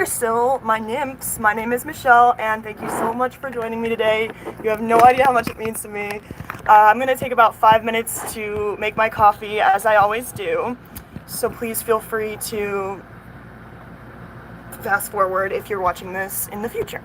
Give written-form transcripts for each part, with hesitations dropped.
still, my nymphs. My name is Michelle, and thank you so much for joining me today. You have no idea how much it means to me. I'm going to take about 5 minutes to make my coffee, as I always do. So please feel free to fast forward if you're watching this in the future.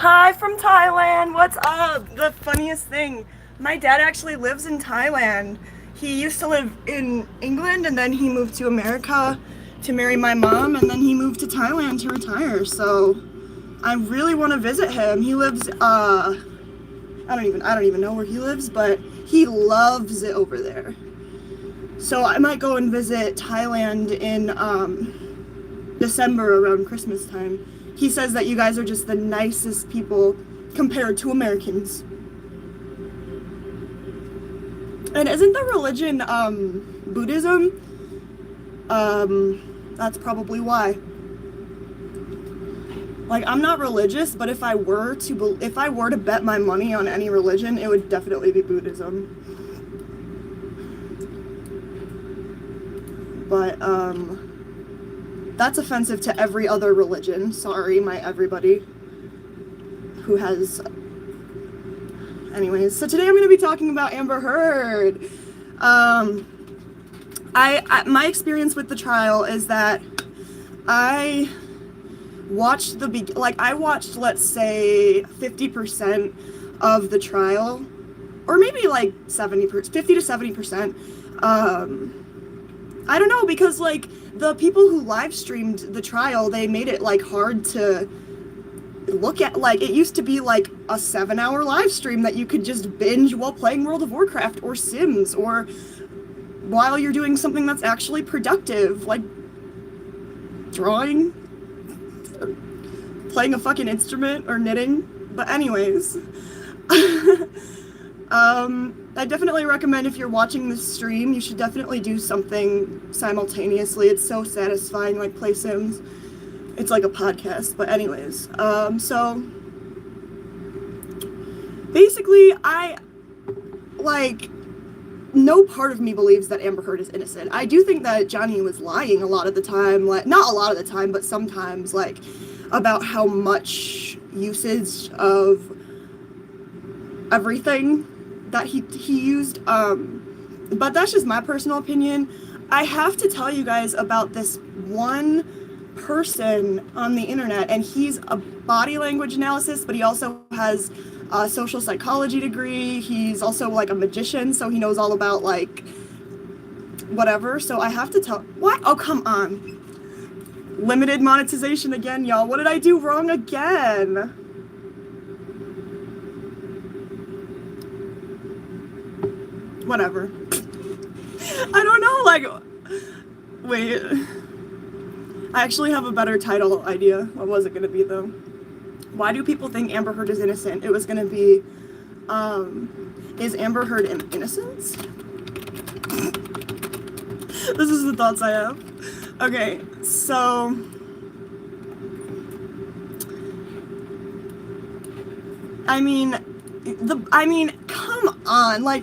Hi from Thailand. What's up? The funniest thing, my dad actually lives in Thailand. He used to live in England and then he moved to America to marry my mom, and then he moved to Thailand to retire. So I really want to visit him. He lives I don't even know where he lives, but he loves it over there. So I might go and visit Thailand in December around Christmas time. He says that you guys are just the nicest people compared to Americans. And isn't the religion Buddhism? That's probably why. Like, I'm not religious, but if I were to bet my money on any religion, it would definitely be Buddhism. But that's offensive to every other religion. Sorry, my everybody who has. Anyways, so today I'm going to be talking about Amber Heard. My experience with the trial is that I watched let's say 50% of the trial, or maybe like 50 to 70%. I don't know, because like the people who live streamed the trial, they made it like hard to look at. Like, it used to be like a 7-hour live stream that you could just binge while playing World of Warcraft or Sims, or while you're doing something that's actually productive, like drawing, or playing a fucking instrument, or knitting. But anyways, I definitely recommend, if you're watching this stream, you should definitely do something simultaneously. It's so satisfying, like play Sims. It's like a podcast. But anyways, so basically, no part of me believes that Amber Heard is innocent. I do think that Johnny was lying a lot of the time, like, not a lot of the time, but sometimes, like, about how much usage of everything that he used, but that's just my personal opinion. I have to tell you guys about this one person on the internet, and he's a body language analyst, but he also has a social psychology degree. He's also like a magician, so he knows all about like whatever. So I have to tell, what? Oh, come on. Limited monetization again, y'all. What did I do wrong again? Whatever. I don't know, like, wait. I actually have a better title idea. What was it gonna be, though? Why do people think Amber Heard is innocent? It was gonna be, is Amber Heard innocent? This is the thoughts I have. Okay, so I mean, come on, like,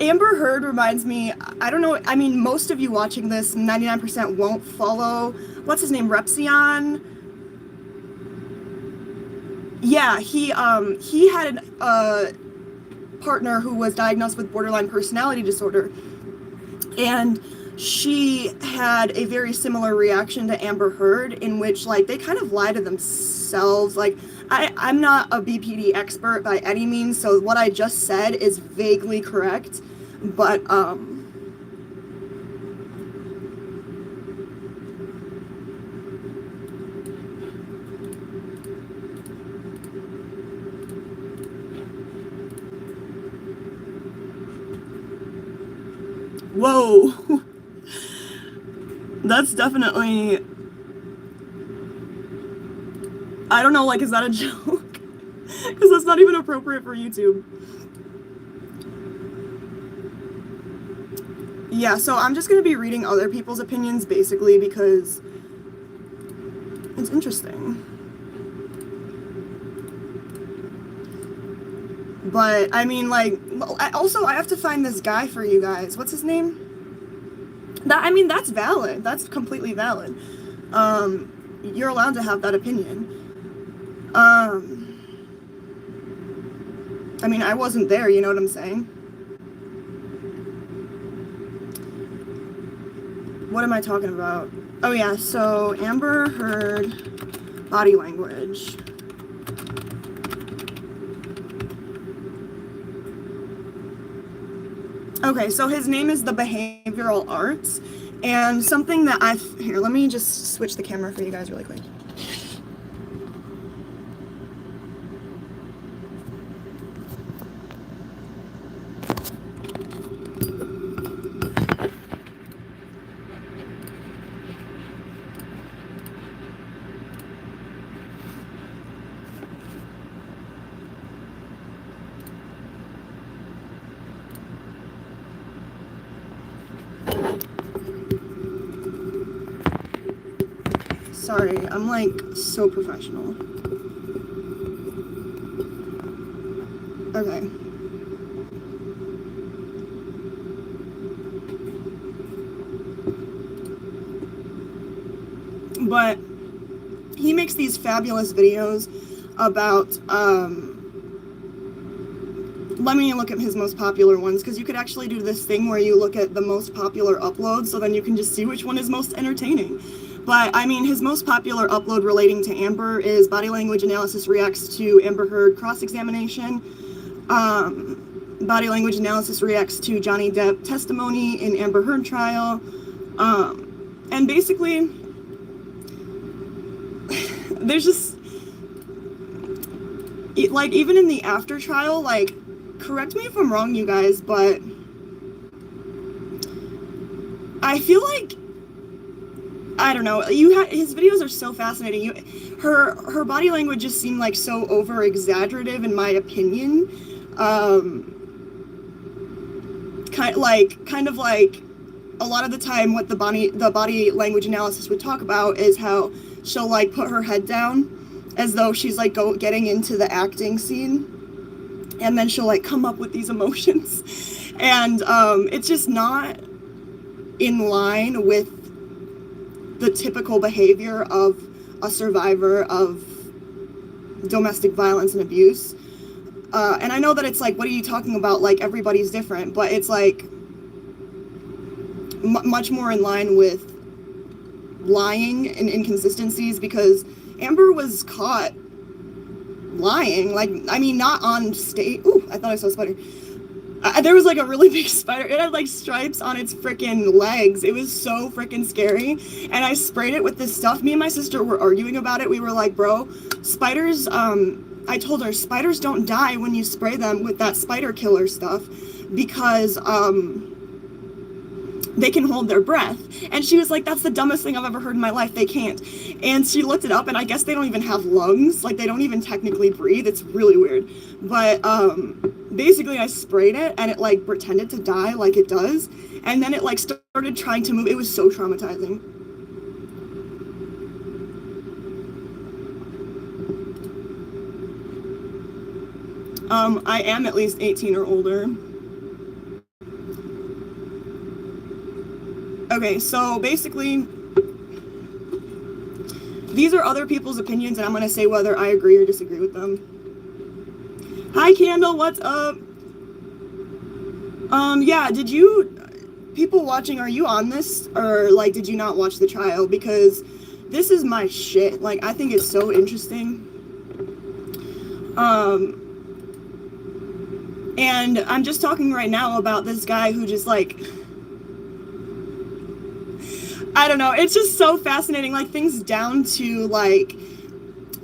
Amber Heard reminds me, I don't know, I mean, most of you watching this, 99% won't follow, what's his name, Repsion? Yeah, he had a partner who was diagnosed with borderline personality disorder, and she had a very similar reaction to Amber Heard, in which, like, they kind of lie to themselves. Like, I'm not a BPD expert by any means, so what I just said is vaguely correct, but, whoa, that's definitely, I don't know, like, is that a joke? Because that's not even appropriate for YouTube. Yeah, so I'm just going to be reading other people's opinions, basically, because it's interesting. But, I mean, like, also, I have to find this guy for you guys. What's his name? That's valid. That's completely valid. You're allowed to have that opinion. I mean, I wasn't there, you know what I'm saying? What am I talking about? Oh yeah, so Amber Heard body language. Okay, so his name is the Behavioral Arts, and something that here, let me just switch the camera for you guys really quick. Sorry, I'm like so professional. Okay. But he makes these fabulous videos about, let me look at his most popular ones, because you could actually do this thing where you look at the most popular uploads, so then you can just see which one is most entertaining. But, I mean, his most popular upload relating to Amber is Body Language Analysis Reacts to Amber Heard Cross-Examination. Body Language Analysis Reacts to Johnny Depp Testimony in Amber Heard Trial. And basically, there's just, like, even in the after trial, like, correct me if I'm wrong, you guys, but I feel like, I don't know, his videos are so fascinating. Her body language just seemed like so over exaggerative in my opinion. Kind of like a lot of the time what the body language analysis would talk about is how she'll like put her head down as though she's like getting into the acting scene, and then she'll like come up with these emotions, and it's just not in line with the typical behavior of a survivor of domestic violence and abuse. And I know that it's like, what are you talking about? Like, everybody's different, but it's like much more in line with lying and inconsistencies, because Amber was caught lying. Like, I mean, not on stage. Ooh, I thought I saw a spider. There was like a really big spider. It had like stripes on its freaking legs. It was so freaking scary. And I sprayed it with this stuff. Me and my sister were arguing about it. We were like, bro, spiders, I told her, spiders don't die when you spray them with that spider killer stuff, because they can hold their breath. And she was like, that's the dumbest thing I've ever heard in my life. They can't. And she looked it up, and I guess they don't even have lungs. Like, they don't even technically breathe. It's really weird. But basically I sprayed it, and it like pretended to die like it does, and then it like started trying to move. It was so traumatizing. I am at least 18 or older. Okay, so basically, these are other people's opinions, and I'm going to say whether I agree or disagree with them. Hi, Candle, what's up? Yeah, people watching, are you on this? Or, like, did you not watch the trial? Because this is my shit. Like, I think it's so interesting. And I'm just talking right now about this guy who just, like, I don't know, it's just so fascinating, like, things down to, like,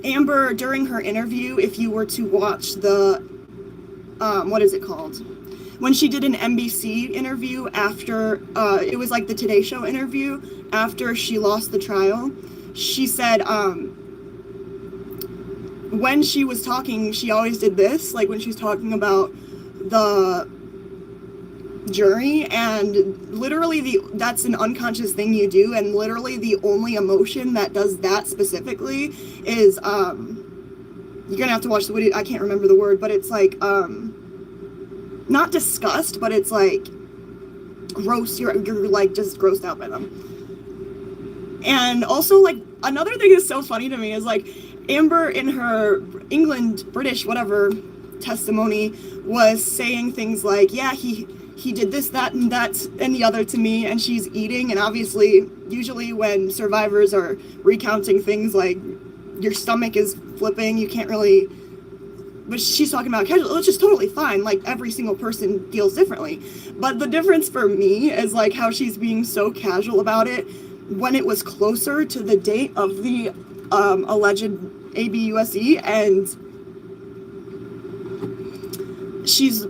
Amber, during her interview, if you were to watch the, what is it called? When she did an NBC interview after, it was like the Today Show interview, after she lost the trial, she said, when she was talking, she always did this, like, when she was talking about the jury, and literally that's an unconscious thing you do, and literally the only emotion that does that specifically is you're gonna have to watch the video. I can't remember the word, but it's like not disgust, but it's like gross. You're like just grossed out by them. And also, like, another thing that's so funny to me is, like, Amber in her British whatever testimony was saying things like, yeah, he did this, that, and the other to me, and she's eating. And obviously, usually when survivors are recounting things, like, your stomach is flipping, you can't really but she's talking about casual, which is totally fine. Like, every single person deals differently. But the difference for me is like how she's being so casual about it when it was closer to the date of the alleged ABUSE, and she's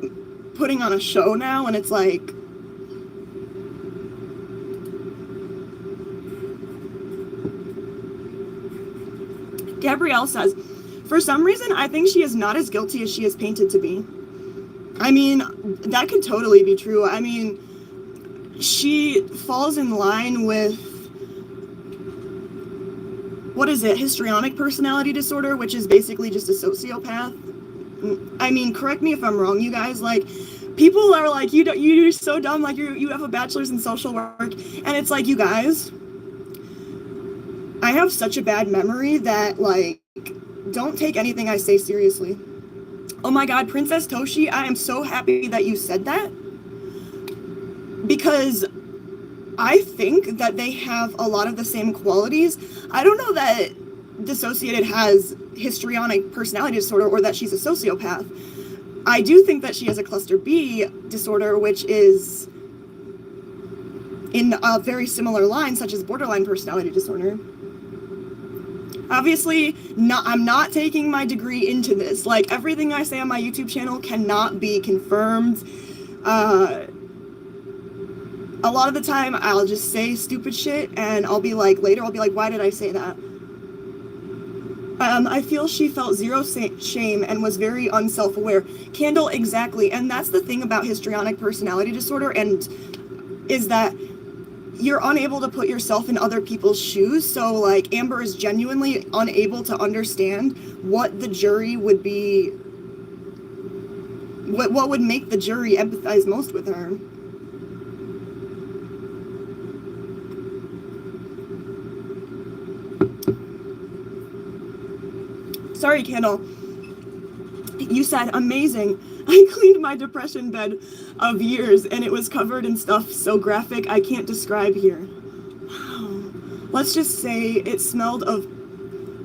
putting on a show now, and it's like, Gabrielle says, for some reason, I think she is not as guilty as she is painted to be. I mean, that could totally be true. I mean, she falls in line with, what is it, histrionic personality disorder, which is basically just a sociopath. I mean, correct me if I'm wrong, you guys, like, people are like, you're so dumb, like, you have a bachelor's in social work, and it's like, you guys, I have such a bad memory that, like, don't take anything I say seriously. Oh my God, Princess Toshi, I am so happy that you said that, because I think that they have a lot of the same qualities. I don't know that Dissociated has histrionic personality disorder or that she's a sociopath. I do think that she has a cluster B disorder, which is in a very similar line, such as borderline personality disorder. Obviously, I'm not taking my degree into this. Like, everything I say on my YouTube channel cannot be confirmed. A lot of the time, I'll just say stupid shit, and I'll be like, why did I say that? I feel she felt zero shame and was very unself-aware. Candle, exactly. And that's the thing about histrionic personality disorder, and is that you're unable to put yourself in other people's shoes. So, like, Amber is genuinely unable to understand what the jury would be, what would make the jury empathize most with her. Sorry, Candle. You said, amazing. I cleaned my depression bed of years and it was covered in stuff so graphic I can't describe here. Wow. Let's just say it smelled of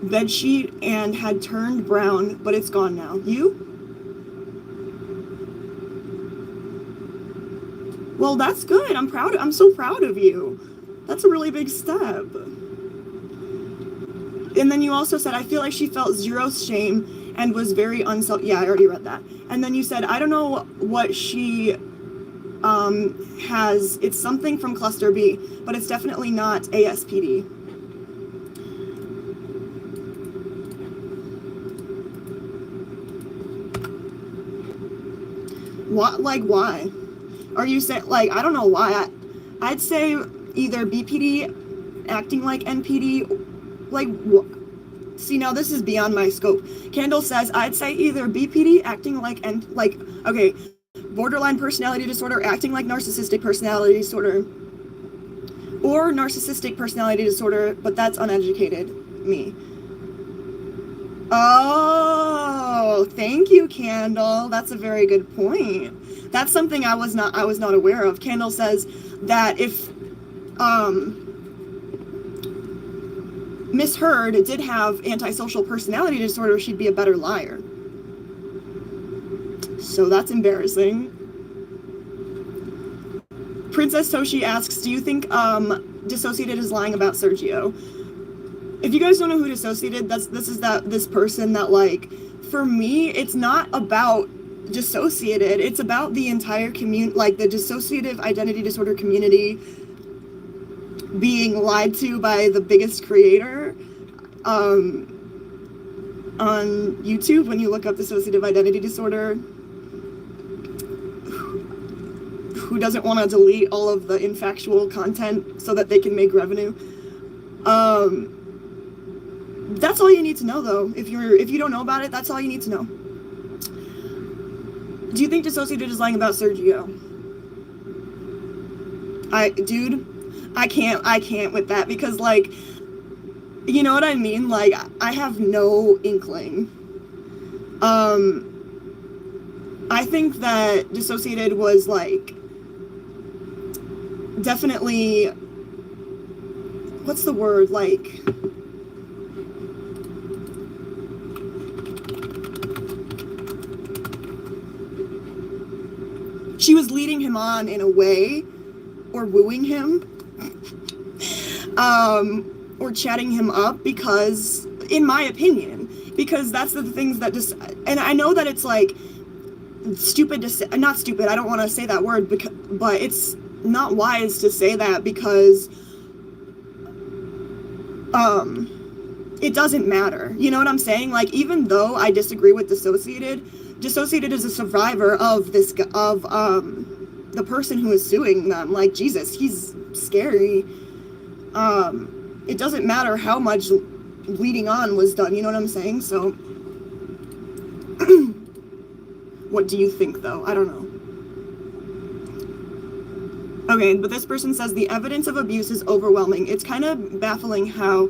bedsheet and had turned brown, but it's gone now. You? Well, that's good. I'm so proud of you. That's a really big step. And then you also said, I feel like she felt zero shame and was very yeah, I already read that. And then you said, I don't know what she has. It's something from cluster B, but it's definitely not ASPD. What, like, why? Are you saying, like, I don't know why. I'd say either BPD acting like NPD, like, see, now this is beyond my scope. Candle says, I'd say either BPD acting like, okay, borderline personality disorder acting like narcissistic personality disorder, or narcissistic personality disorder, but that's uneducated me. Oh, thank you, Candle. That's a very good point. That's something I was not aware of. Candle says that if Miss Heard did have antisocial personality disorder, she'd be a better liar. So that's embarrassing. Princess Toshi asks, do you think Dissociated is lying about Sergio? If you guys don't know who Dissociated, this person that, like, for me, it's not about Dissociated, it's about the entire community, like the dissociative identity disorder community being lied to by the biggest creator on YouTube. When you look up dissociative identity disorder, who doesn't want to delete all of the infactual content so that they can make revenue. That's all you need to know, though. If you don't know about it, that's all you need to know. Do you think Dissociated is lying about Sergio? Dude, I can't with that, because, like, you know what I mean? Like, I have no inkling. I think that Dissociated was, like, definitely, what's the word, like, she was leading him on in a way, or wooing him, or chatting him up, because, in my opinion, because that's the things that just, and I know that it's like stupid to say, not stupid, I don't want to say that word, but it's not wise to say that, because it doesn't matter, you know what I'm saying? Like, even though I disagree with dissociated is a survivor of this, of the person who is suing them. Like, Jesus, he's scary. It doesn't matter how much leading on was done, you know what I'm saying? So what do you think, though? I don't know. Okay, but this person says the evidence of abuse is overwhelming. It's kind of baffling how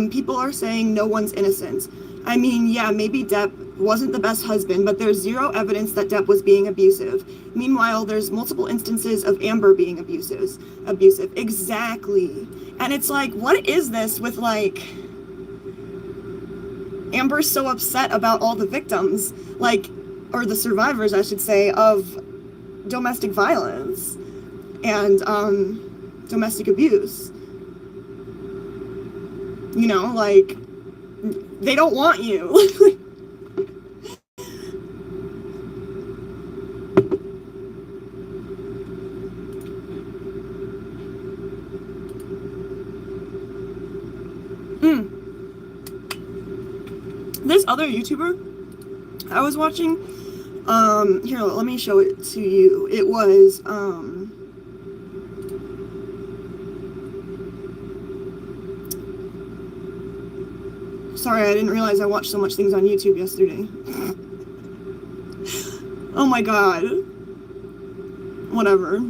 people are saying no one's innocent. I mean, yeah, maybe Depp wasn't the best husband, but there's zero evidence that Depp was being abusive. Meanwhile, there's multiple instances of Amber being abusive. Exactly. And it's like, what is this with, like, Amber's so upset about all the victims, like, or the survivors, I should say, of domestic violence and domestic abuse. You know, like, they don't want you. This other YouTuber I was watching, here, let me show it to you. It was, sorry, I didn't realize I watched so much things on YouTube yesterday. Oh my god. Whatever.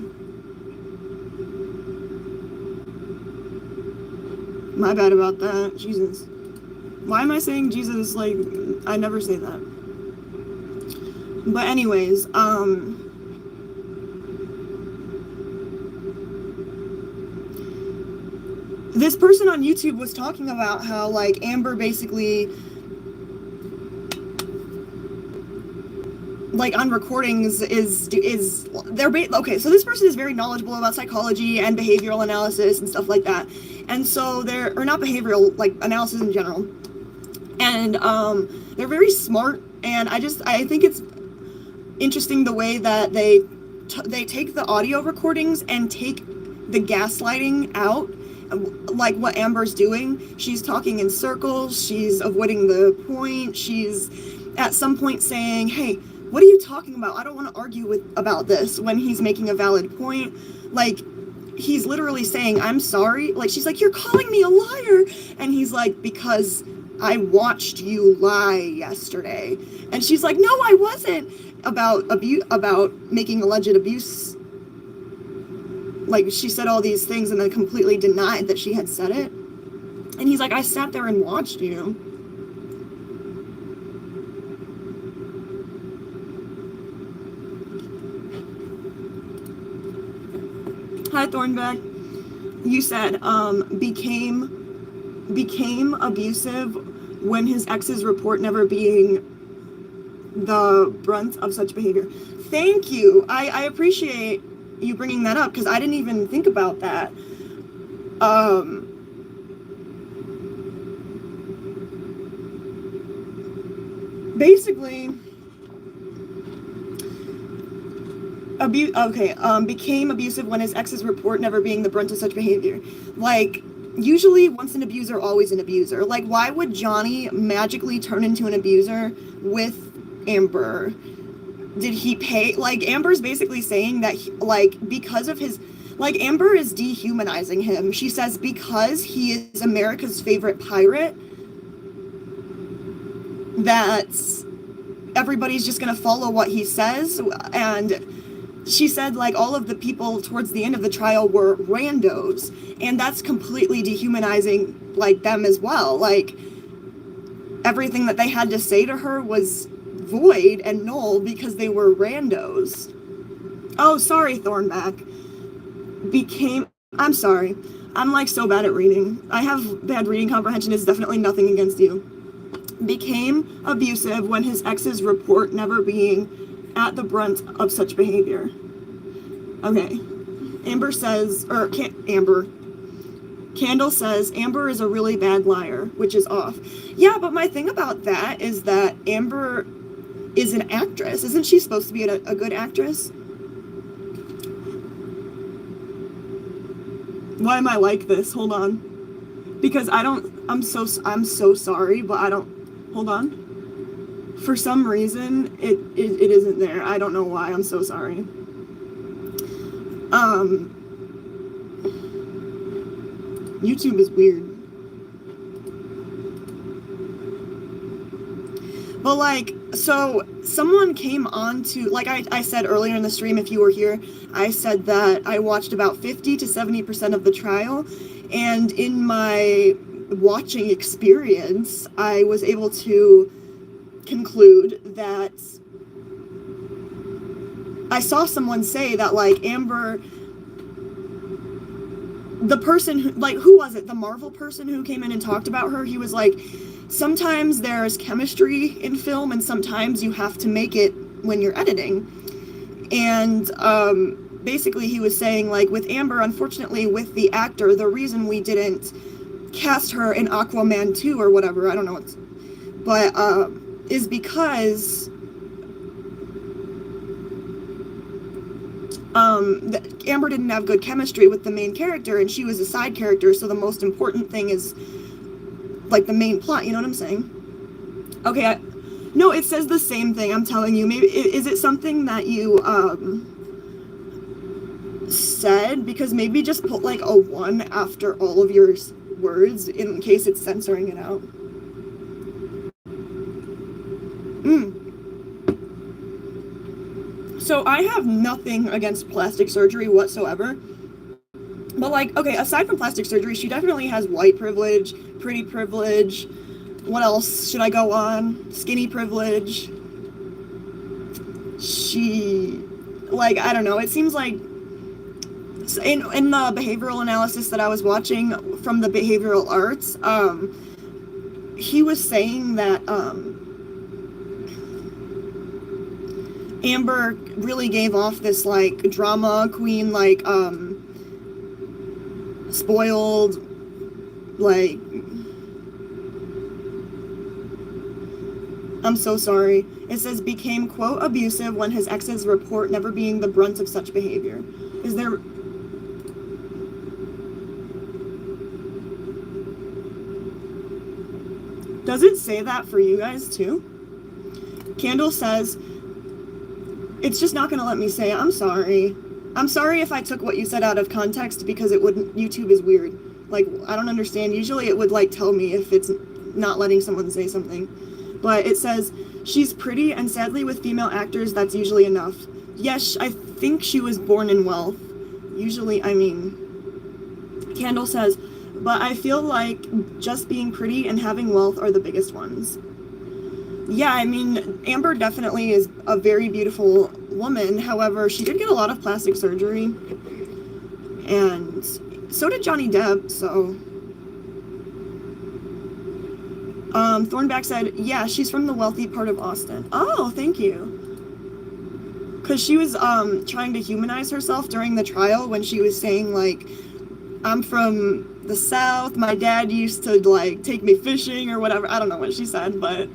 My bad about that. Jesus. Why am I saying Jesus? Like, I never say that. But anyways, this person on YouTube was talking about how, like, Amber basically, like, on recordings okay, so this person is very knowledgeable about psychology and behavioral analysis and stuff like that. And so or not behavioral, like, analysis in general. And they're very smart, and I think it's interesting the way that they take the audio recordings and take the gaslighting out, like what Amber's doing. She's talking in circles, she's avoiding the point, she's at some point saying, hey, what are you talking about? I don't want to argue about this, when he's making a valid point. Like, he's literally saying, I'm sorry. Like, she's like, you're calling me a liar. And he's like, because I watched you lie yesterday. And she's like, no, I wasn't. About making alleged abuse. Like, she said all these things and then completely denied that she had said it. And he's like, I sat there and watched you. Hi, Thornback. You said, became abusive when his ex's report never being the brunt of such behavior. Thank you. I appreciate you bringing that up, because I didn't even think about that. Basically, became abusive when his ex's report never being the brunt of such behavior. Like, usually once an abuser, always an abuser. Like, why would Johnny magically turn into an abuser with Amber? Did he pay? Like, Amber's basically saying that, because of his, like, Amber is dehumanizing him. She says because he is America's favorite pirate, that everybody's just gonna follow what he says. And she said, like, all of the people towards the end of the trial were randos, and that's completely dehumanizing, like, them as well. Like, everything that they had to say to her was void and null because they were randos. Oh, sorry, Thornback. I'm sorry. I'm, like, so bad at reading. I have bad reading comprehension. It's definitely nothing against you. Became abusive when his ex's report never being at the brunt of such behavior. Okay. Amber says, or Amber. Candle says, Amber is a really bad liar, which is off. Yeah, but my thing about that is that Amber is an actress. Isn't she supposed to be a good actress? Why am I like this? Hold on. Because I'm so sorry, but I don't, hold on. For some reason, it isn't there. I don't know why. I'm so sorry. YouTube is weird. But like, so someone came on to, like I said earlier in the stream, if you were here, I said that I watched about 50 to 70% of the trial, and in my watching experience, I was able to conclude that I saw someone say that, like, Amber, the person who, like, who was it? The Marvel person who came in and talked about her, he was like, sometimes there's chemistry in film and sometimes you have to make it when you're editing. And basically he was saying, like, with Amber, unfortunately, with the actor, the reason we didn't cast her in Aquaman 2 or whatever, I don't know what's, but is because Amber didn't have good chemistry with the main character, and she was a side character, so the most important thing is, like, the main plot, you know what I'm saying? Okay, no, it says the same thing, I'm telling you. Maybe, is it something that you, said? Because maybe just put, like, a 1 after all of your words, in case it's censoring it out. So I have nothing against plastic surgery whatsoever. But, like, okay, aside from plastic surgery, she definitely has white privilege, pretty privilege. What else should I go on? Skinny privilege. She, like, I don't know, it seems like in the behavioral analysis that I was watching from the behavioral arts, he was saying that Amber really gave off this, like, drama queen, like, spoiled, like, I'm so sorry. It says, became, quote, abusive when his exes report never being the brunt of such behavior. Is there... Does it say that for you guys, too? Candle says, it's just not gonna let me say it. I'm sorry. I'm sorry if I took what you said out of context, because it wouldn't, YouTube is weird. Like, I don't understand. Usually it would, like, tell me if it's not letting someone say something. But it says, she's pretty, and sadly with female actors, that's usually enough. Yes, I think she was born in wealth. Usually, I mean, Candle says, but I feel like just being pretty and having wealth are the biggest ones. Yeah, I mean, Amber definitely is a very beautiful woman. However, she did get a lot of plastic surgery. And so did Johnny Depp, so... Thornback said, yeah, she's from the wealthy part of Austin. Oh, thank you. Because she was, trying to humanize herself during the trial when she was saying, like, I'm from the South, my dad used to, like, take me fishing or whatever. I don't know what she said, but...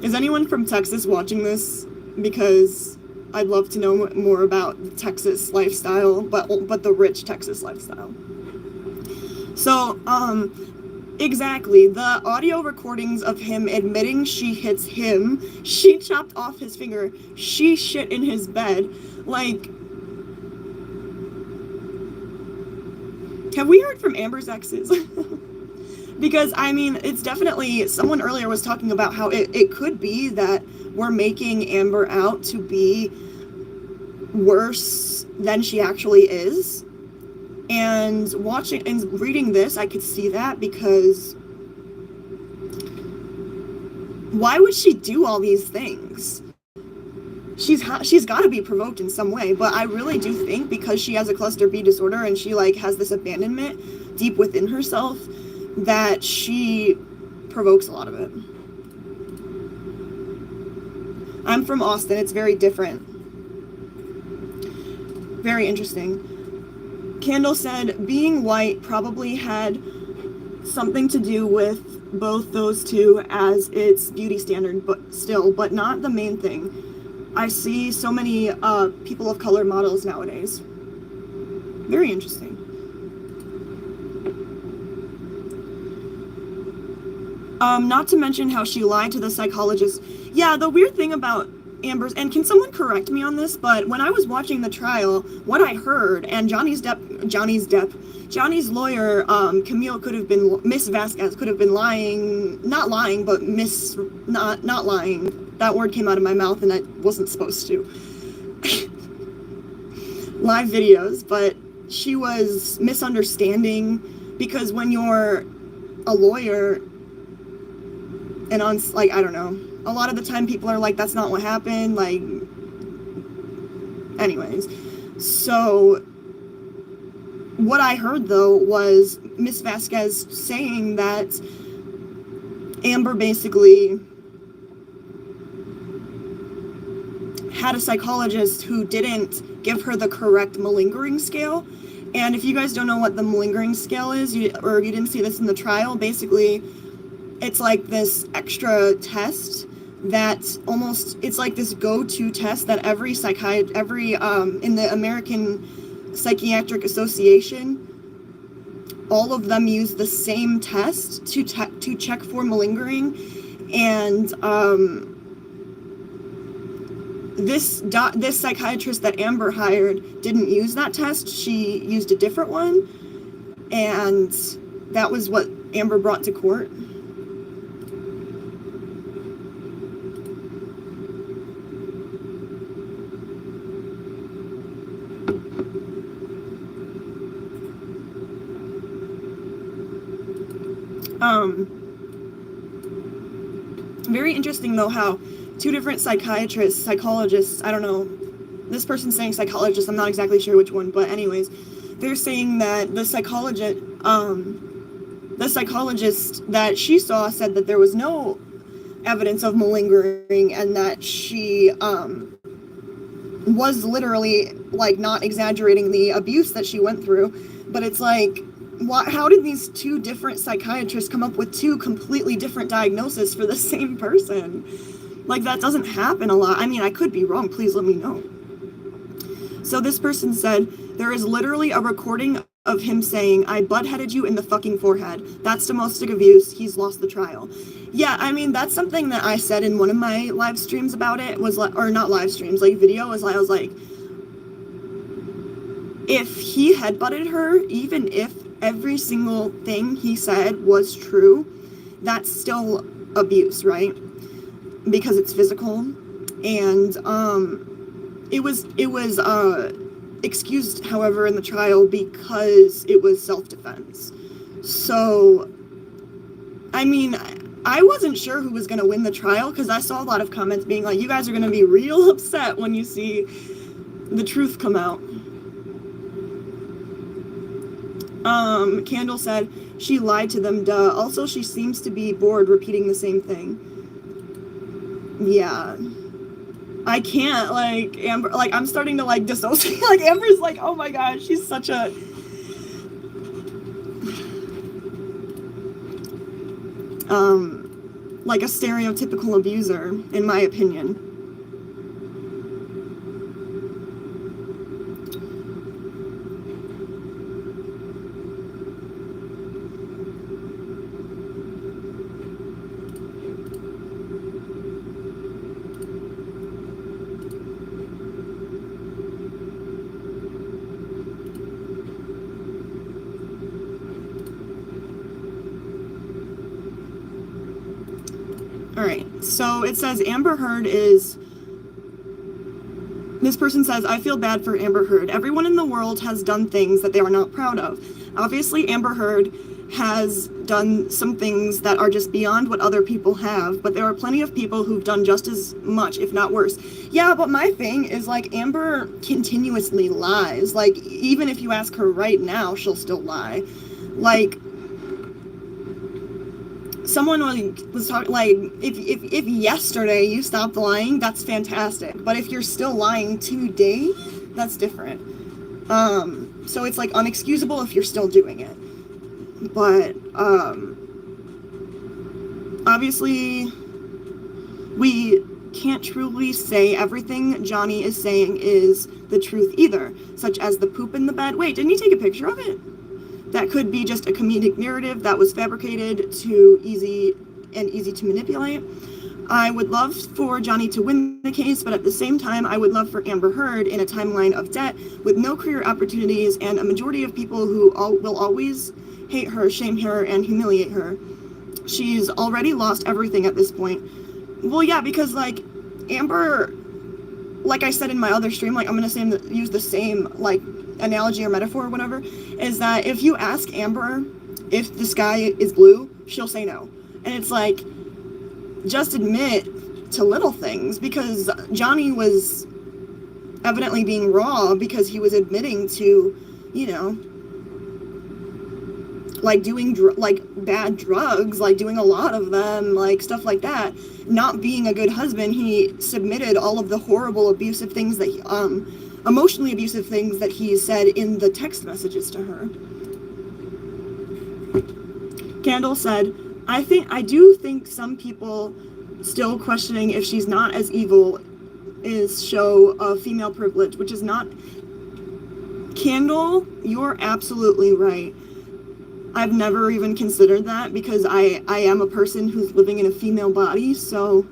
Is anyone from Texas watching this? Because I'd love to know more about the Texas lifestyle, but the rich Texas lifestyle. So, exactly, the audio recordings of him admitting she hits him, she chopped off his finger, she shit in his bed, like... Have we heard from Amber's exes? Because, I mean, it's definitely, someone earlier was talking about how it could be that we're making Amber out to be worse than she actually is. And watching and reading this, I could see that, because why would she do all these things? She's got to be provoked in some way, but I really do think because she has a cluster B disorder and she, like, has this abandonment deep within herself, that she provokes a lot of it. I'm from Austin. It's very different. Very interesting. Candle said, being white probably had something to do with both those two as its beauty standard, but not the main thing. I see so many people of color models nowadays. Very interesting. Not to mention how she lied to the psychologist. Yeah, the weird thing about Amber's, and can someone correct me on this, but when I was watching the trial, what I heard, and Johnny's lawyer, Camille could have been, Miss Vasquez could have been lying, not lying, but not lying. That word came out of my mouth and I wasn't supposed to. Live videos, but she was misunderstanding, because when you're a lawyer, and on, like, I don't know, a lot of the time people are like, that's not what happened, like, anyways. So, what I heard, though, was Miss Vasquez saying that Amber basically had a psychologist who didn't give her the correct malingering scale. And if you guys don't know what the malingering scale is, or you didn't see this in the trial, basically, it's like this extra test that it's like this go-to test that every in the American Psychiatric Association, all of them use the same test to check for malingering. And this psychiatrist that Amber hired didn't use that test. She used a different one, and that was what Amber brought to court. Very interesting, though, how two different psychologists, I don't know, this person's saying psychologist, I'm not exactly sure which one, but anyways, they're saying that the psychologist that she saw said that there was no evidence of malingering, and that she was literally, like, not exaggerating the abuse that she went through. But it's like, how did these two different psychiatrists come up with two completely different diagnoses for the same person? Like, that doesn't happen a lot. I mean, I could be wrong. Please let me know. So this person said, there is literally a recording of him saying, I butt-headed you in the fucking forehead. That's domestic abuse. He's lost the trial. Yeah, I mean, that's something that I said in one of my live streams about it, was like, or not live streams, like video, was like, I was like, if he headbutted her, even if every single thing he said was true, that's still abuse, right? Because it's physical. And it was excused, however, in the trial because it was self-defense. So, I mean, I wasn't sure who was going to win the trial, because I saw a lot of comments being like, you guys are going to be real upset when you see the truth come out. Candle said, she lied to them, duh. Also, she seems to be bored repeating the same thing. Yeah. I can't, like, Amber, like, I'm starting to, like, dissociate. Like, Amber's like, oh my gosh, she's such a... like a stereotypical abuser, in my opinion. Alright, so it says Amber Heard is... This person says, I feel bad for Amber Heard. Everyone in the world has done things that they are not proud of. Obviously, Amber Heard has done some things that are just beyond what other people have, but there are plenty of people who've done just as much, if not worse. Yeah, but my thing is, like, Amber continuously lies. Like, even if you ask her right now, she'll still lie. Like... someone was talking, like, if yesterday you stopped lying, that's fantastic. But if you're still lying today, that's different. So it's like unexcusable if you're still doing it. But obviously, we can't truly say everything Johnny is saying is the truth either, such as the poop in the bed. Wait, didn't you take a picture of it? That could be just a comedic narrative that was fabricated to easy to manipulate. I would love for Johnny to win the case, but at the same time, I would love for Amber Heard in a timeline of debt with no career opportunities and a majority of people who will always hate her, shame her, and humiliate her. She's already lost everything at this point. Well, yeah, because, like, Amber, like I said in my other stream, like, I'm going to use the same, like, analogy or metaphor or whatever, is that if you ask Amber if the sky is blue, she'll say no. And it's like, just admit to little things, because Johnny was evidently being raw because he was admitting to, you know, like doing like bad drugs, like doing a lot of them, like stuff like that, not being a good husband. He submitted all of the horrible abusive things that he, emotionally abusive things that he said in the text messages to her. Candle said, I do think some people still questioning if she's not as evil is show of female privilege, which is not. Candle, you're absolutely right. I've never even considered that because I am a person who's living in a female body, so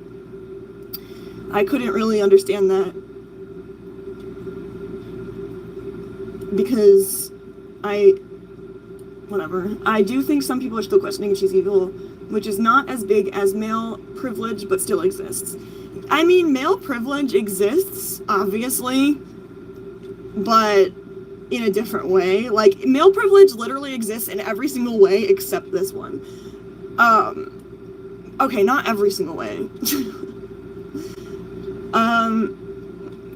I couldn't really understand that. Because whatever. I do think some people are still questioning if she's evil, which is not as big as male privilege, but still exists. I mean, male privilege exists, obviously, but in a different way. Like, male privilege literally exists in every single way except this one. Okay, not every single way.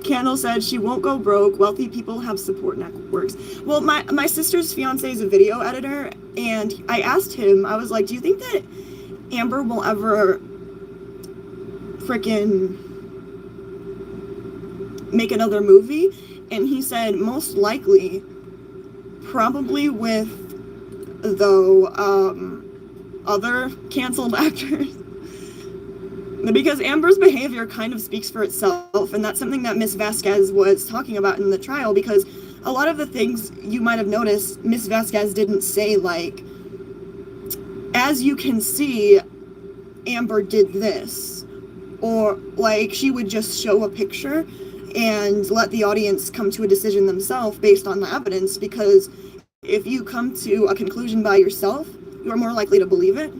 Candle said she won't go broke. Wealthy people have support networks. Well, my sister's fiance is a video editor, and I asked him, I was like, do you think that Amber will ever freaking make another movie? And he said, most likely, probably with, though, other canceled actors. Because Amber's behavior kind of speaks for itself, and that's something that Miss Vasquez was talking about in the trial, because a lot of the things you might have noticed, Miss Vasquez didn't say, like, as you can see, Amber did this. Or, like, she would just show a picture and let the audience come to a decision themselves based on the evidence, because if you come to a conclusion by yourself, you are more likely to believe it.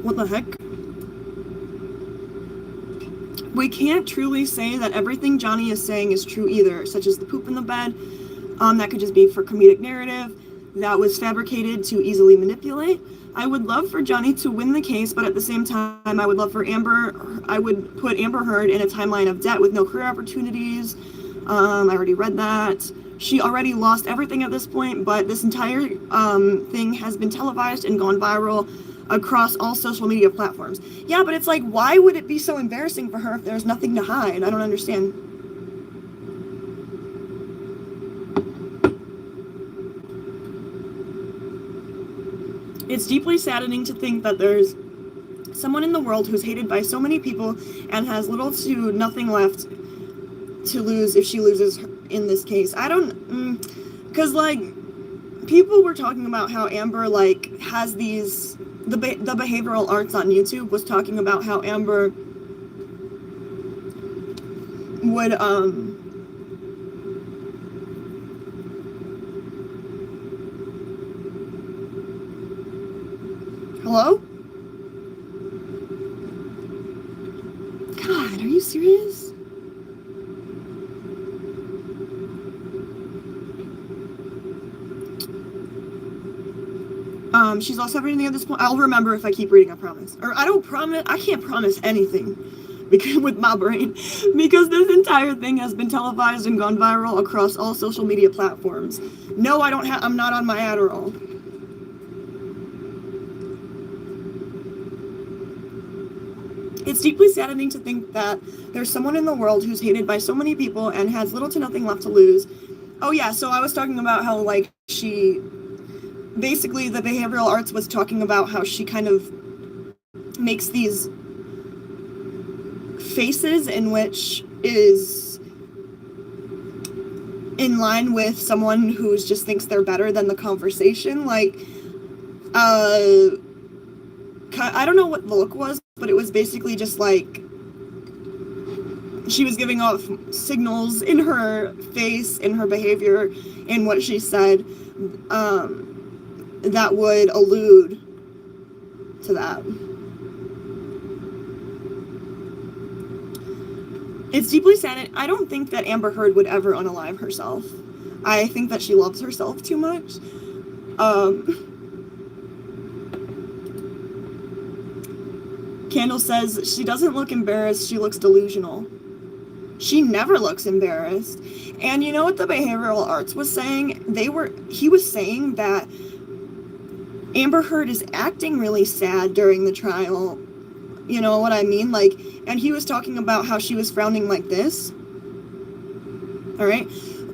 What the heck? We can't truly say that everything Johnny is saying is true either, such as the poop in the bed. That could just be for comedic narrative. That was fabricated to easily manipulate. I would love for Johnny to win the case, but at the same time, I would love for I would put Amber Heard in a timeline of debt with no career opportunities. I already read that. She already lost everything at this point, but this entire thing has been televised and gone viral across all social media platforms. Yeah, but it's like, why would it be so embarrassing for her if there's nothing to hide? I don't understand. It's deeply saddening to think that there's someone in the world who's hated by so many people and has little to nothing left to lose if she loses in this case. I don't, because like, people were talking about how Amber like has these, the behavioral arts on YouTube was talking about how Amber would hello? God, are you serious? She's lost everything at this point. I'll remember if I keep reading, I promise. Or I can't promise anything because with my brain, because this entire thing has been televised and gone viral across all social media platforms. No, I'm not on my Adderall. It's deeply saddening to think that there's someone in the world who's hated by so many people and has little to nothing left to lose. Oh yeah, so I was talking about how, like, basically the behavioral arts was talking about how she kind of makes these faces in which is in line with someone who just thinks they're better than the conversation. Like, I don't know what the look was, but it was basically just like she was giving off signals in her face, in her behavior, in what she said, that would allude to that. It's deeply sad. I don't think that Amber Heard would ever unalive herself. I think that she loves herself too much. Candle says she doesn't look embarrassed, she looks delusional. She never looks embarrassed. And you know what the behavioral arts was saying? He was saying that Amber Heard is acting really sad during the trial. You know what I mean? Like, and he was talking about how she was frowning like this. All right?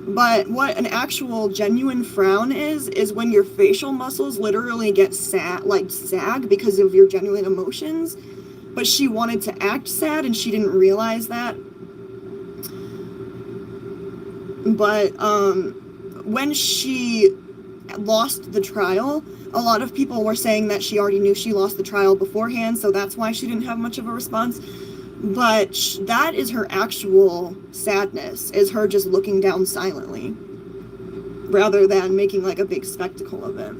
But what an actual genuine frown is when your facial muscles literally get sag because of your genuine emotions. But she wanted to act sad and she didn't realize that. But when she lost the trial, a lot of people were saying that she already knew she lost the trial beforehand, so that's why she didn't have much of a response. But that is her actual sadness, is her just looking down silently, rather than making like a big spectacle of it.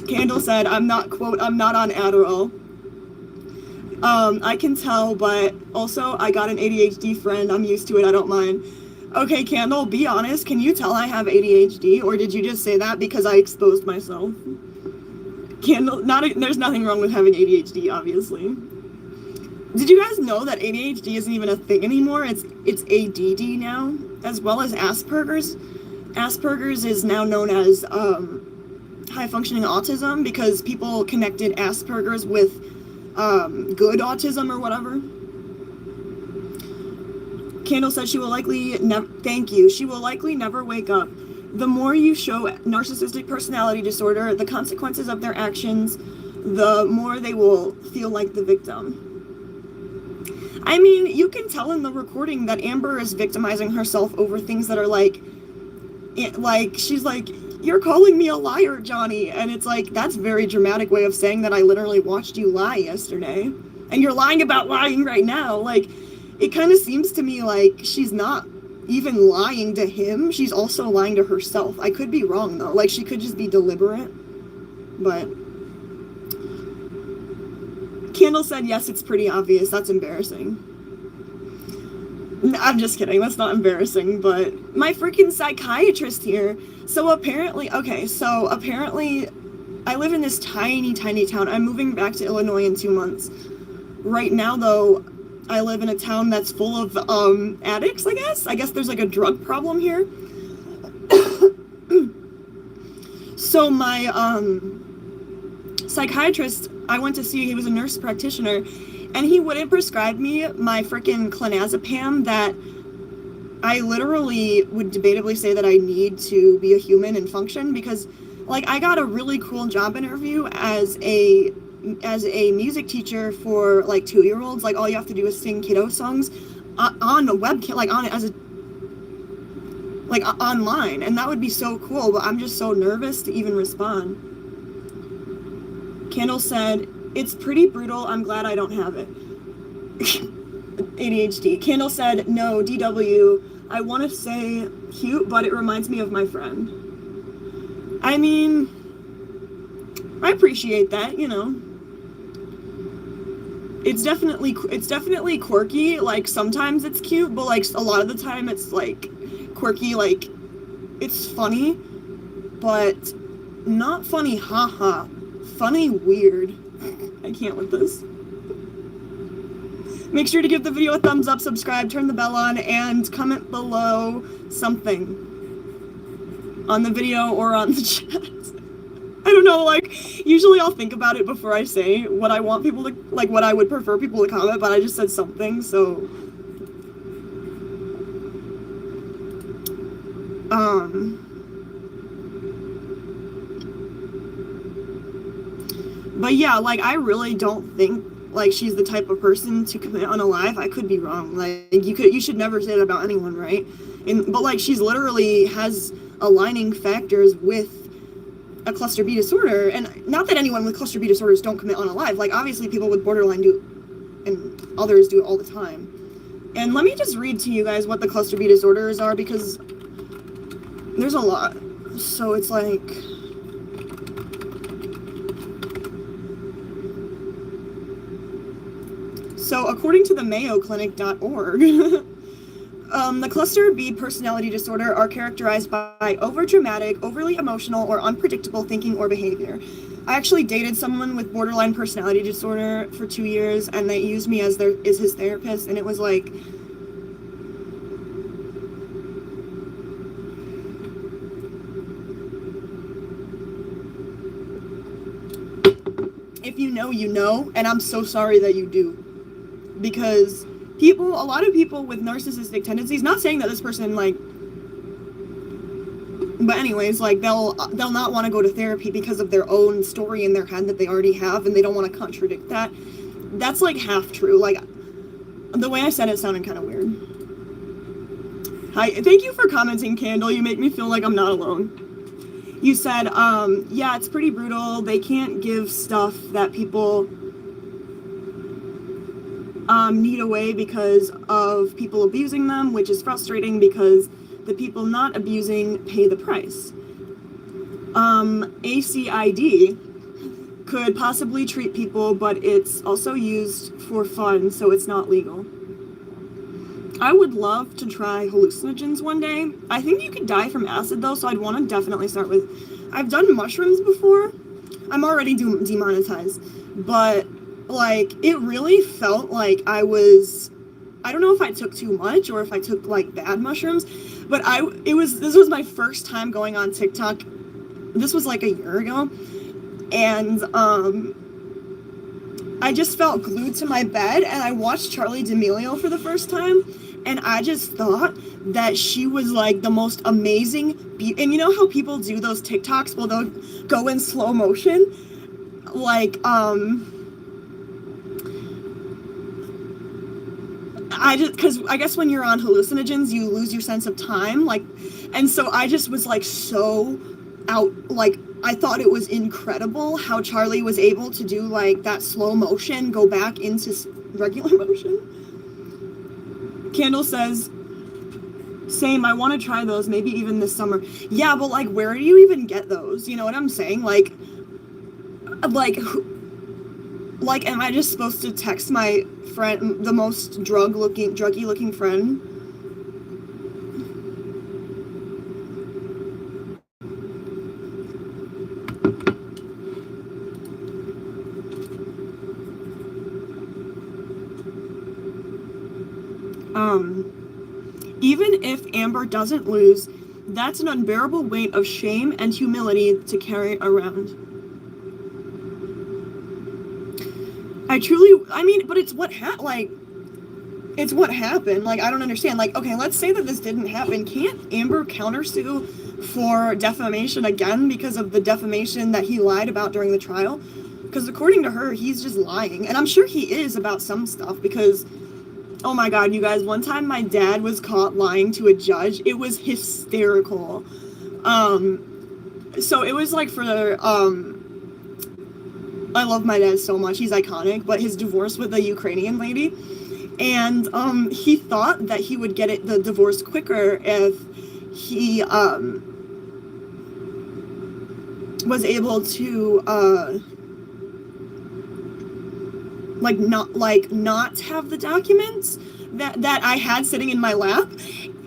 Candle said, I'm not on Adderall. I can tell, but also I got an ADHD friend. I'm used to it. I don't mind. Okay, Candle, be honest. Can you tell I have ADHD, or did you just say that because I exposed myself? Candle, there's nothing wrong with having ADHD, obviously. Did you guys know that ADHD isn't even a thing anymore? It's ADD now, as well as Asperger's. Asperger's is now known as high-functioning autism because people connected Asperger's with good autism or whatever. Candle said she will likely she will likely never wake up. The more you show narcissistic personality disorder, the consequences of their actions, the more they will feel like the victim. I mean, you can tell in the recording that Amber is victimizing herself over things that are like she's like, you're calling me a liar, Johnny. And it's like, that's a very dramatic way of saying that I literally watched you lie yesterday. And you're lying about lying right now. Like, it kind of seems to me like she's not even lying to him. She's also lying to herself. I could be wrong, though. Like, she could just be deliberate. But Candle said, yes, it's pretty obvious. That's embarrassing. I'm just kidding. That's not embarrassing. But my freaking psychiatrist here. So apparently, I live in this tiny, tiny town. I'm moving back to Illinois in 2 months. Right now, though, I live in a town that's full of addicts, I guess. I guess there's like a drug problem here. So my psychiatrist, I went to see, he was a nurse practitioner, and he wouldn't prescribe me my freaking clonazepam that I literally would debatably say that I need to be a human and function, because like I got a really cool job interview as a music teacher for like 2-year-olds. Like all you have to do is sing kiddo songs on a webcam, like on it as a online, and that would be so cool, but I'm just so nervous to even respond. Candle said, it's pretty brutal, I'm glad I don't have it. ADHD. Candle said, no, DW, I want to say cute, but it reminds me of my friend. I mean, I appreciate that, you know. It's definitely quirky. Like sometimes it's cute, but like a lot of the time it's like quirky, like it's funny. but not funny, haha. Funny, weird. I can't with this. Make sure to give the video a thumbs up, subscribe, turn the bell on, and comment below something on the video or on the chat. I don't know, like, usually I'll think about it before I say what I want people to, like, what I would prefer people to comment, but I just said something, so. But yeah, like, I really don't think, like, she's the type of person to commit unalive. I could be wrong. Like, you should never say that about anyone, right? But, like, she's literally has aligning factors with a cluster B disorder, and not that anyone with cluster B disorders don't commit unalive. Like, obviously people with borderline do, and others do it all the time. And let me just read to you guys what the cluster B disorders are, because there's a lot. So it's like, so according to the mayoclinic.org, the cluster B personality disorder are characterized by overdramatic, overly emotional, or unpredictable thinking or behavior. I actually dated someone with borderline personality disorder for 2 years, and they used me as his therapist, and it was like, if you know, you know, and I'm so sorry that you do. Because a lot of people with narcissistic tendencies, not saying that this person, like, but anyways, like, they'll not want to go to therapy because of their own story in their head that they already have, and they don't want to contradict that. That's, like, half true. Like, the way I said it sounded kind of weird. Hi, thank you for commenting, Candle. You make me feel like I'm not alone. You said, yeah, it's pretty brutal. They can't give stuff that people need away because of people abusing them, which is frustrating because the people not abusing pay the price. ACID could possibly treat people, but it's also used for fun, so it's not legal. I would love to try hallucinogens one day. I think you could die from acid though, so I'd want to definitely start with, I've done mushrooms before. I'm already demonetized, but like, it really felt like I don't know if I took too much or if I took, like, bad mushrooms, but this was my first time going on TikTok. This was like a year ago, and I just felt glued to my bed, and I watched Charli D'Amelio for the first time, and I just thought that she was, like, the most amazing and you know how people do those TikToks where they'll go in slow motion? Like, because I guess when you're on hallucinogens, you lose your sense of time, like, and so I just was, like, so out, like, I thought it was incredible how Charli was able to do, like, that slow motion, go back into regular motion. Candle says, same, I want to try those, maybe even this summer. Yeah, but, like, where do you even get those? You know what I'm saying? Like, am I just supposed to text my friend, the most druggy looking friend? Even if Amber doesn't lose, that's an unbearable weight of shame and humility to carry around. I mean, but it's what it's what happened. Like, I don't understand. Like, okay, let's say that this didn't happen. Can't Amber countersue for defamation again because of the defamation that he lied about during the trial? Because according to her, he's just lying. And I'm sure he is about some stuff because, oh my God, you guys, one time my dad was caught lying to a judge. It was hysterical. So it was like for I love my dad so much, he's iconic, but his divorce with a Ukrainian lady, and he thought that he would get the divorce quicker if he was able to not have the documents that I had sitting in my lap.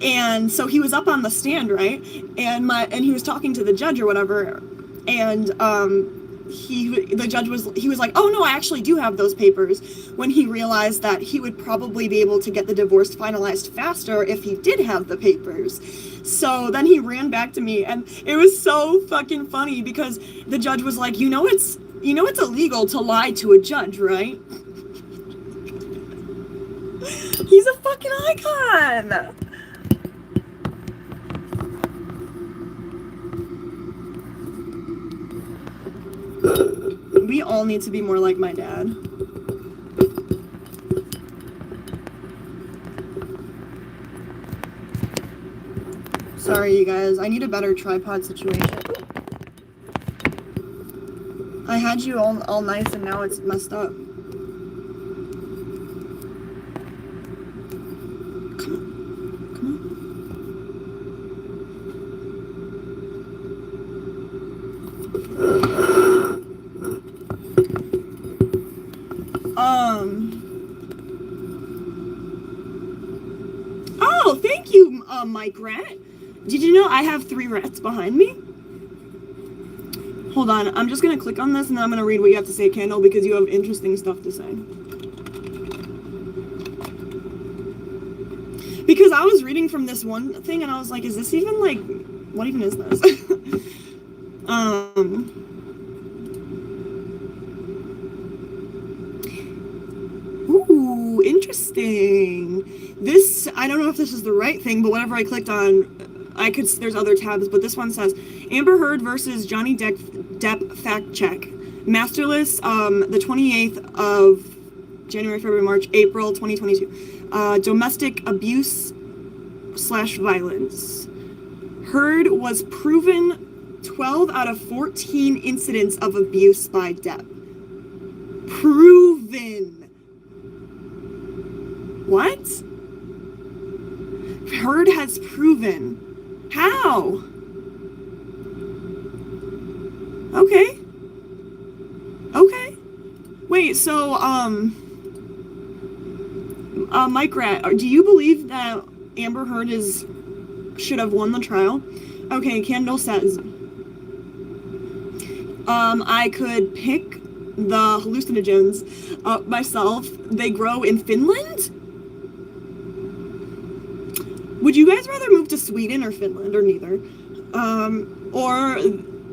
And so he was up on the stand, right? And he was talking to the judge or whatever, and the judge was like, oh no, I actually do have those papers, when he realized that he would probably be able to get the divorce finalized faster if he did have the papers. So then he ran back to me, and it was so fucking funny because the judge was like, you know it's illegal to lie to a judge, right? He's a fucking icon. We all need to be more like my dad. Sorry, you guys. I need a better tripod situation. I had you all nice and now it's messed up. Come on. Come on. Oh, thank you, Mike Rat. Did you know I have 3 rats behind me? Hold on, I'm just gonna click on this and then I'm gonna read what you have to say, Candle, because you have interesting stuff to say. Because I was reading from this one thing and I was like, is this even like, what even is this? Ooh, interesting. This, I don't know if this is the right thing, but whatever I clicked on, there's other tabs, but this one says, Amber Heard versus Johnny Depp fact check. Masterless, the 28th of January, February, March, April 2022. Domestic abuse/violence. Heard was proven 12 out of 14 incidents of abuse by Depp. Proven. What? Heard has proven. How? Okay. Okay. Wait, so, Mike Rat, do you believe that Amber Heard should have won the trial? Okay, Kendall says, I could pick the hallucinogens myself. They grow in Finland? Would you guys rather move to Sweden or Finland, or neither? Or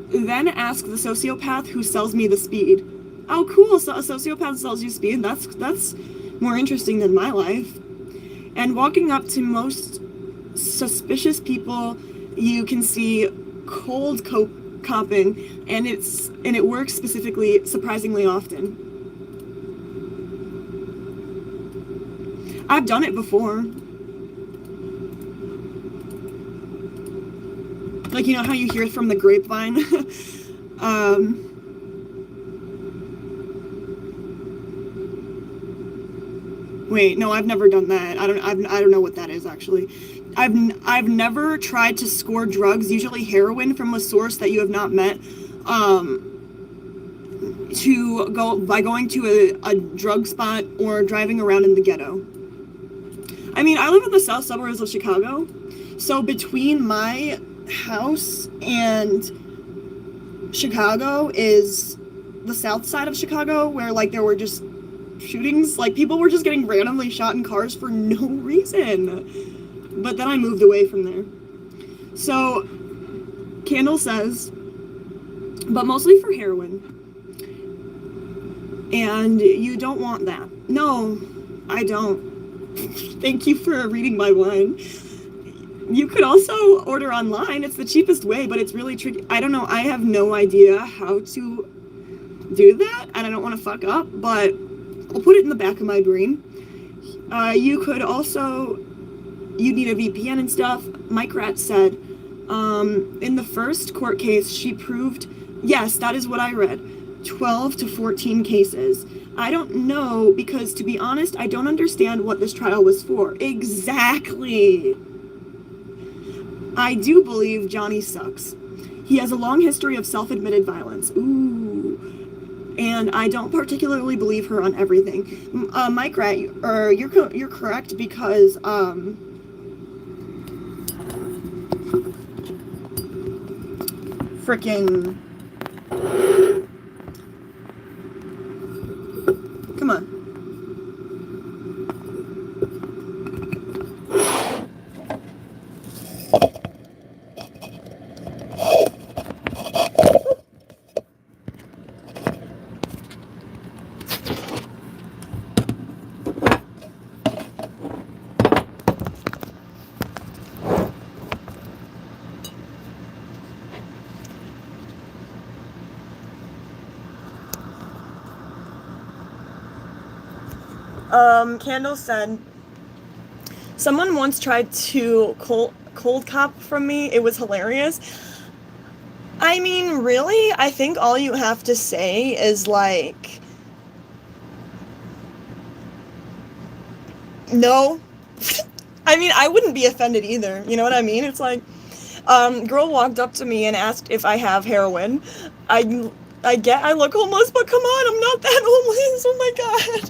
then ask the sociopath who sells me the speed. Oh, cool, so a sociopath sells you speed. That's more interesting than my life. And walking up to most suspicious people, you can see cold copping, and it works specifically surprisingly often. I've done it before. Like, you know how you hear it from the grapevine? Wait, no, I've never done that. I don't know what that is, actually. I've never tried to score drugs, usually heroin, from a source that you have not met, by going to a drug spot or driving around in the ghetto. I mean, I live in the south suburbs of Chicago, so between my house and Chicago is the south side of Chicago, where like there were just shootings, like people were just getting randomly shot in cars for no reason. But then I moved away from there. So Candle says, but mostly for heroin. And you don't want that. No, I don't. Thank you for reading my line. You could also order online. It's the cheapest way, but it's really tricky. I don't know. I have no idea how to do that, and I don't want to fuck up, but I'll put it in the back of my brain. You could also, you need a VPN and stuff. Mike Rat said, in the first court case, she proved, yes, that is what I read, 12 to 14 cases. I don't know, because to be honest, I don't understand what this trial was for. Exactly. I do believe Johnny sucks. He has a long history of self-admitted violence. Ooh. And I don't particularly believe her on everything. Mike Rat, you're correct, because frickin'... Come on. Candle said, someone once tried to cold cop from me. It was hilarious. I mean, really? I think all you have to say is like, no. I mean, I wouldn't be offended either. You know what I mean? It's like, girl walked up to me and asked if I have heroin. I look homeless, but come on, I'm not that homeless. Oh my god.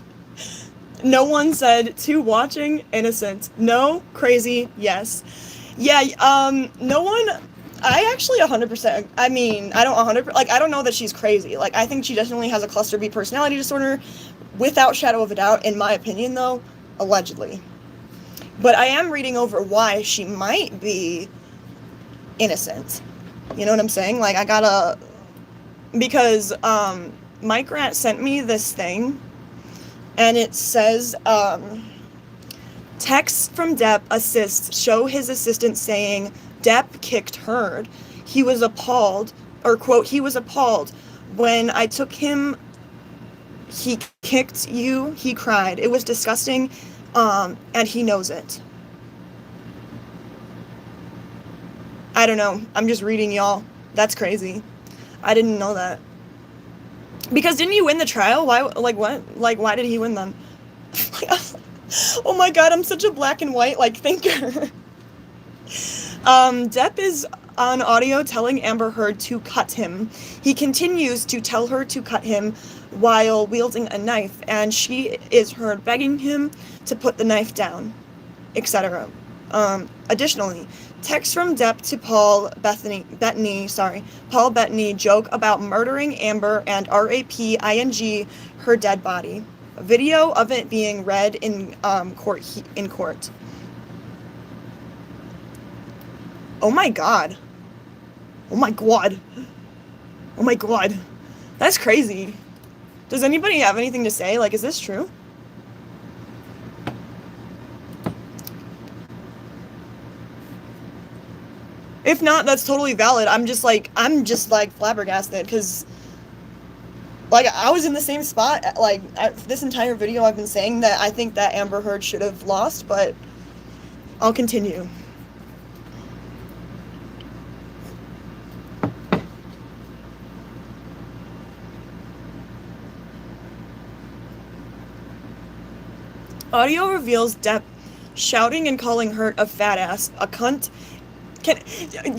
No one said to watching, innocent. No, crazy, yes. Yeah, no one, I actually 100%, I mean, I don't 100%, like, I don't know that she's crazy. Like, I think she definitely has a cluster B personality disorder, without shadow of a doubt, in my opinion, though, allegedly. But I am reading over why she might be innocent. You know what I'm saying? Like, I gotta, because, Mike Rat sent me this thing, and it says, text from Depp assists show his assistant saying Depp kicked Heard. He was appalled, or quote, he was appalled. When I took him, he kicked you, he cried. It was disgusting, and he knows it. I don't know. I'm just reading, y'all. That's crazy. I didn't know that. Because didn't you win the trial? Why, like, what? Like, why did he win then? Oh my god, I'm such a black and white, like, thinker. Depp is on audio telling Amber Heard to cut him. He continues to tell her to cut him while wielding a knife, and she is heard begging him to put the knife down, etc. Additionally, text from Depp to Paul Bettany joke about murdering Amber and raping her dead body. A video of it being read in court. Oh my god. Oh my god. Oh my god. That's crazy. Does anybody have anything to say? Like, is this true? If not, that's totally valid. I'm just like flabbergasted, because like, I was in the same spot. Like, this entire video I've been saying that I think that Amber Heard should have lost, but I'll continue. Audio reveals Depp shouting and calling Hurt a fat ass, a cunt.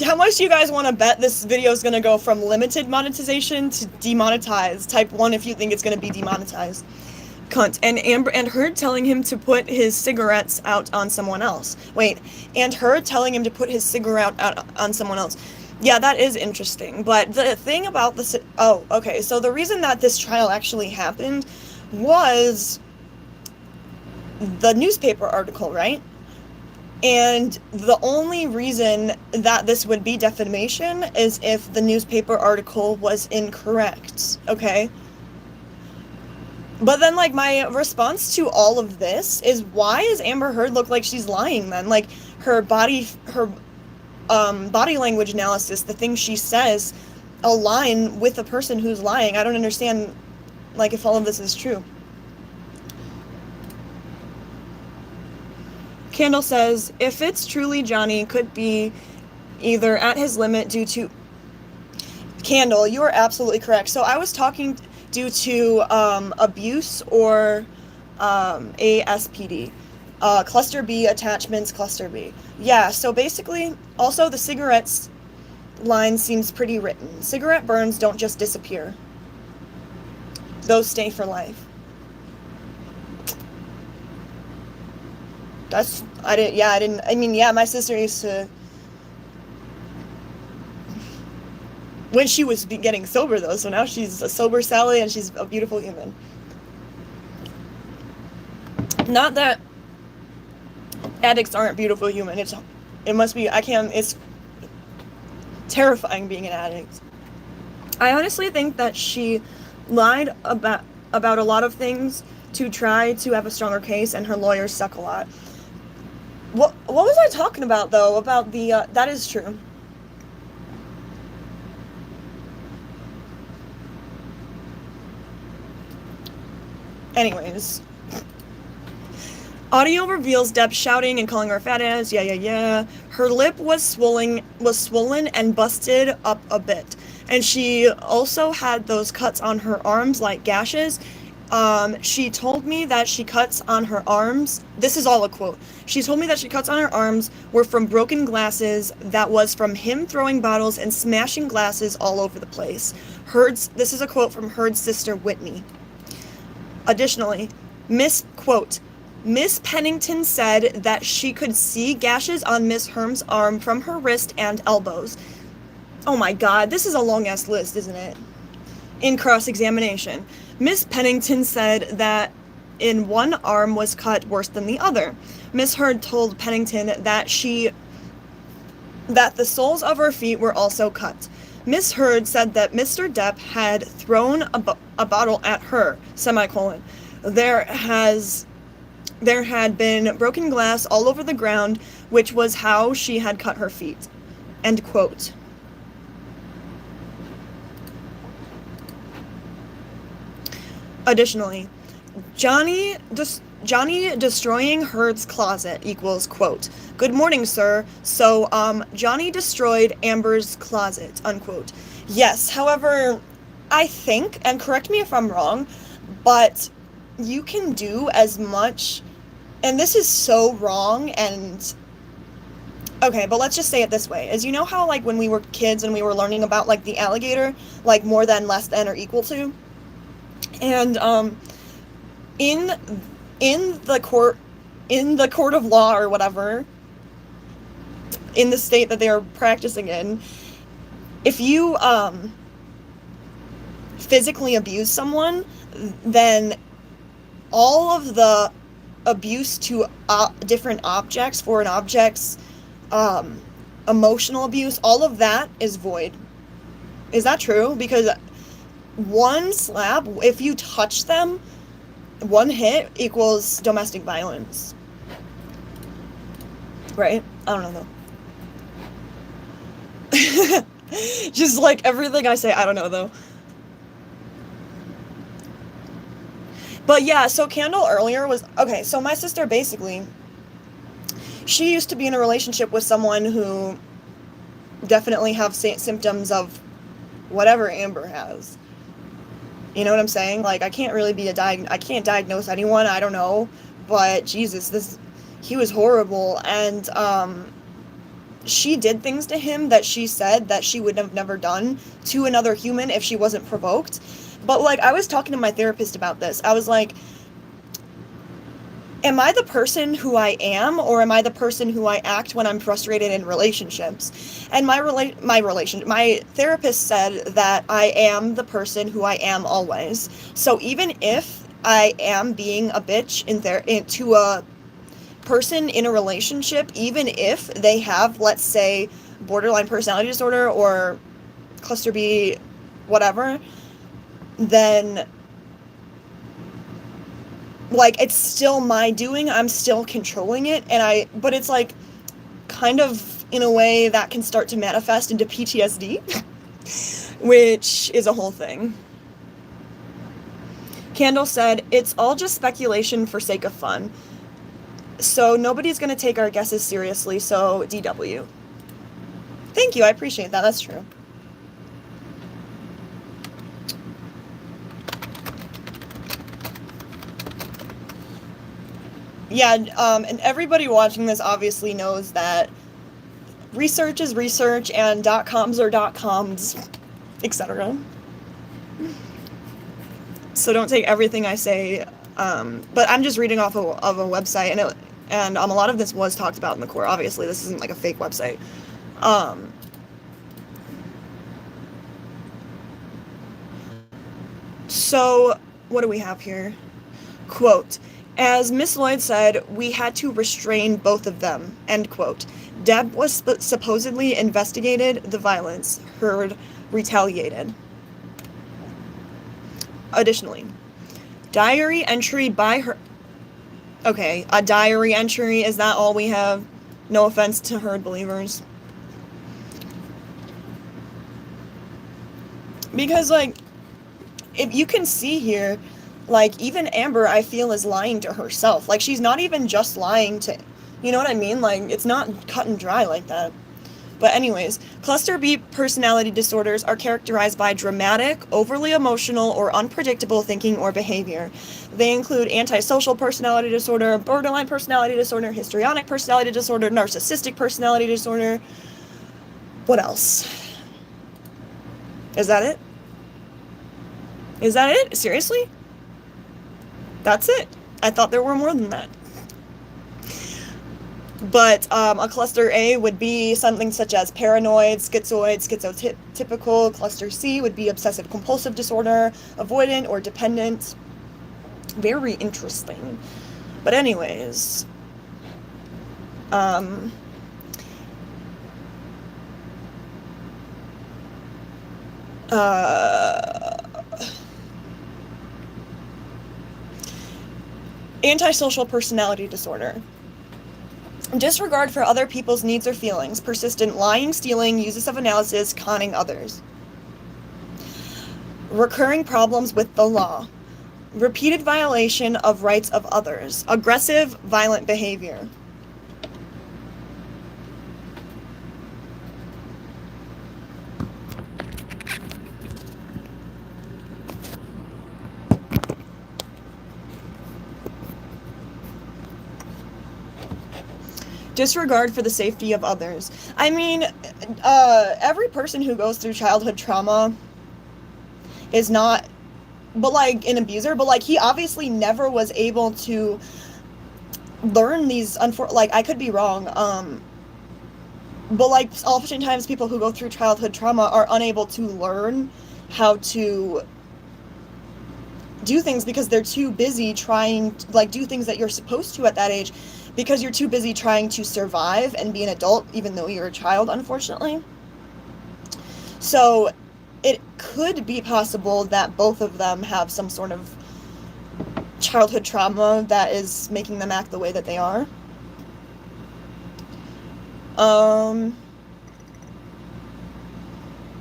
How much do you guys want to bet this video is going to go from limited monetization to demonetized? Type 1 if you think it's going to be demonetized. Cunt. And Heard telling him to put his cigarettes out on someone else. Wait, and Heard telling him to put his cigarette out on someone else. Yeah, that is interesting. But the thing about this... Oh, okay. So the reason that this trial actually happened was the newspaper article, right? And the only reason that this would be defamation is if the newspaper article was incorrect, okay? But then, like, my response to all of this is, why does Amber Heard look like she's lying then? Like, her body language analysis, the things she says, align with the person who's lying. I don't understand, like, if all of this is true. Candle says, if it's truly Johnny, could be either at his limit due to... Candle, you are absolutely correct. So I was talking due to abuse or ASPD. Cluster B, attachments, cluster B. Yeah, so basically, also the cigarettes line seems pretty written. Cigarette burns don't just disappear. Those stay for life. My sister used to... when she was getting sober, though. So now she's a sober Sally, and she's a beautiful human. Not that addicts aren't beautiful human. It must be, it's terrifying being an addict. I honestly think that she lied about a lot of things to try to have a stronger case, and her lawyers suck a lot. What was I talking about, though? About the, that is true. Anyways. Audio reveals Depp shouting and calling her a fat ass. Yeah. Her lip was swollen and busted up a bit. And she also had those cuts on her arms, like gashes. She told me that she cuts on her arms. This is all a quote. She told me that she cuts on her arms were from broken glasses that was from him throwing bottles and smashing glasses all over the place. This is a quote from Heard's sister, Whitney. Additionally, Miss Pennington said that she could see gashes on Miss Herm's arm from her wrist and elbows. Oh my god, this is a long-ass list, isn't it? In cross-examination, Miss Pennington said that in one arm was cut worse than the other. Miss Heard told Pennington that the soles of her feet were also cut. Miss Heard said that Mr. Depp had thrown a bottle at her, semicolon. There had been broken glass all over the ground, which was how she had cut her feet. End quote. Additionally, Johnny destroying Heard's closet equals, quote, "Good morning, sir. So, Johnny destroyed Amber's closet," unquote. Yes, however, I think, and correct me if I'm wrong, but you can do as much, and this is so wrong, and okay, but let's just say it this way. As you know how, like, when we were kids and we were learning about, like, the alligator, like, more than, less than, or equal to, and, in the court of law or whatever, in the state that they are practicing in, if you, physically abuse someone, then all of the abuse to different objects for an object's emotional abuse, all of that is void. Is that true? Because one slap, if you touch them, one hit equals domestic violence. Right? I don't know, though. Just like everything I say, I don't know, though. But yeah, so Candle earlier was, okay, so my sister basically, she used to be in a relationship with someone who definitely have symptoms of whatever Amber has. You know what I'm saying? Like, I can't really be I can't diagnose anyone, I don't know, but Jesus, he was horrible, and, she did things to him that she said that she would have never done to another human if she wasn't provoked. But, like, I was talking to my therapist about this. I was like, am I the person who I am, or am I the person who I act when I'm frustrated in relationships? And my therapist said that I am the person who I am always. So even if I am being a bitch to a person in a relationship, even if they have, let's say, borderline personality disorder or cluster B, whatever, then, like, it's still my doing, I'm still controlling it, but it's, like, kind of, in a way, that can start to manifest into PTSD, which is a whole thing. Candle said, "It's all just speculation for sake of fun. So nobody's going to take our guesses seriously, so DW." Thank you, I appreciate that, that's true. Yeah, and everybody watching this obviously knows that research is research, and .coms are .coms, etc. So don't take everything I say, but I'm just reading off of a website, and a lot of this was talked about in the court. Obviously, this isn't like a fake website. So, what do we have here? Quote, as Miss Lloyd said, we had to restrain both of them, end quote. Deb was supposedly investigated the violence. Heard retaliated. Additionally, diary entry by her... Okay, a diary entry, is that all we have? No offense to Heard believers. Because, like, if you can see here, like, even Amber, I feel, is lying to herself. Like, she's not even just lying to... You know what I mean? Like, it's not cut and dry like that. But anyways, cluster B personality disorders are characterized by dramatic, overly emotional, or unpredictable thinking or behavior. They include antisocial personality disorder, borderline personality disorder, histrionic personality disorder, narcissistic personality disorder. What else? Is that it? Is that it? Seriously? That's it. I thought there were more than that. But a cluster A would be something such as paranoid, schizoid, schizotypical. Cluster C would be obsessive compulsive disorder, avoidant, or dependent. Very interesting. But anyways, antisocial personality disorder. Disregard for other people's needs or feelings, persistent lying, stealing, uses of analysis, conning others. Recurring problems with the law. Repeated violation of rights of others. Aggressive, violent behavior. Disregard for the safety of others. I mean, every person who goes through childhood trauma is not, but like, an abuser, but like, he obviously never was able to learn these, like, I could be wrong, but like, oftentimes people who go through childhood trauma are unable to learn how to do things because they're too busy trying to, like, do things that you're supposed to at that age, because you're too busy trying to survive and be an adult, even though you're a child, unfortunately. So it could be possible that both of them have some sort of childhood trauma that is making them act the way that they are.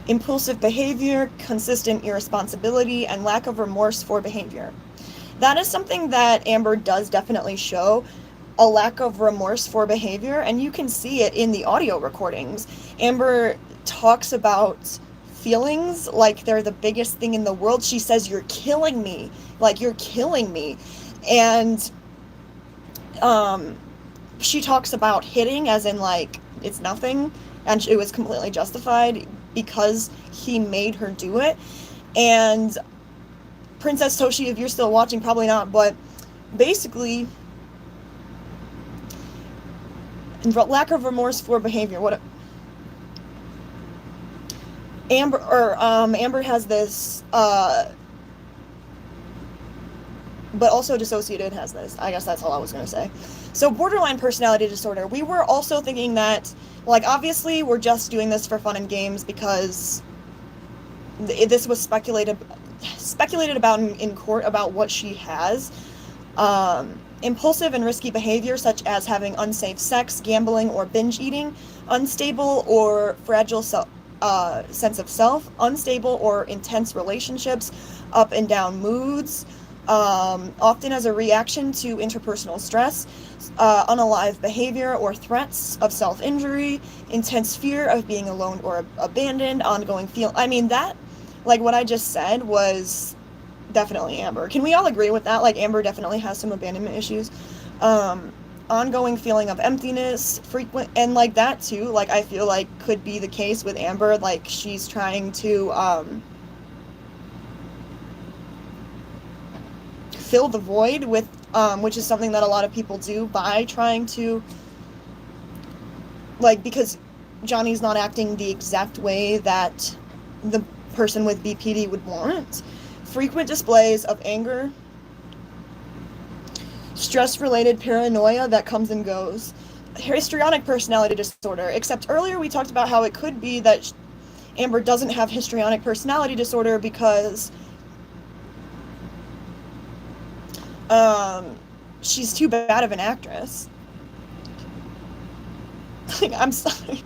Impulsive behavior, consistent irresponsibility, and lack of remorse for behavior. That is something that Amber does definitely show, a lack of remorse for behavior, and you can see it in the audio recordings. Amber talks about feelings like they're the biggest thing in the world. She says, "You're killing me. Like, you're killing me." And she talks about hitting as in, like, it's nothing, and it was completely justified because he made her do it. And Princess Toshi, if you're still watching, probably not, but basically, lack of remorse for behavior. What Amber has this, but also dissociated has this. I guess that's all I was gonna say. So borderline personality disorder. We were also thinking that, like, obviously we're just doing this for fun and games because this was speculated about in court about what she has. Impulsive and risky behavior, such as having unsafe sex, gambling, or binge eating. Unstable or fragile sense of self. Unstable or intense relationships. Up and down moods. Often as a reaction to interpersonal stress. Unalive behavior or threats of self-injury. Intense fear of being alone or abandoned. Ongoing I mean, that, like what I just said, was definitely Amber. Can we all agree with that? Like, Amber definitely has some abandonment issues. Ongoing feeling of emptiness, frequent, and like that too, like, I feel like could be the case with Amber. Like, she's trying to fill the void with, which is something that a lot of people do by trying to, like, because Johnny's not acting the exact way that the person with BPD would want. frequent displays of anger, stress-related paranoia that comes and goes, histrionic personality disorder, except earlier we talked about how it could be that Amber doesn't have histrionic personality disorder because she's too bad of an actress. Like, I'm sorry.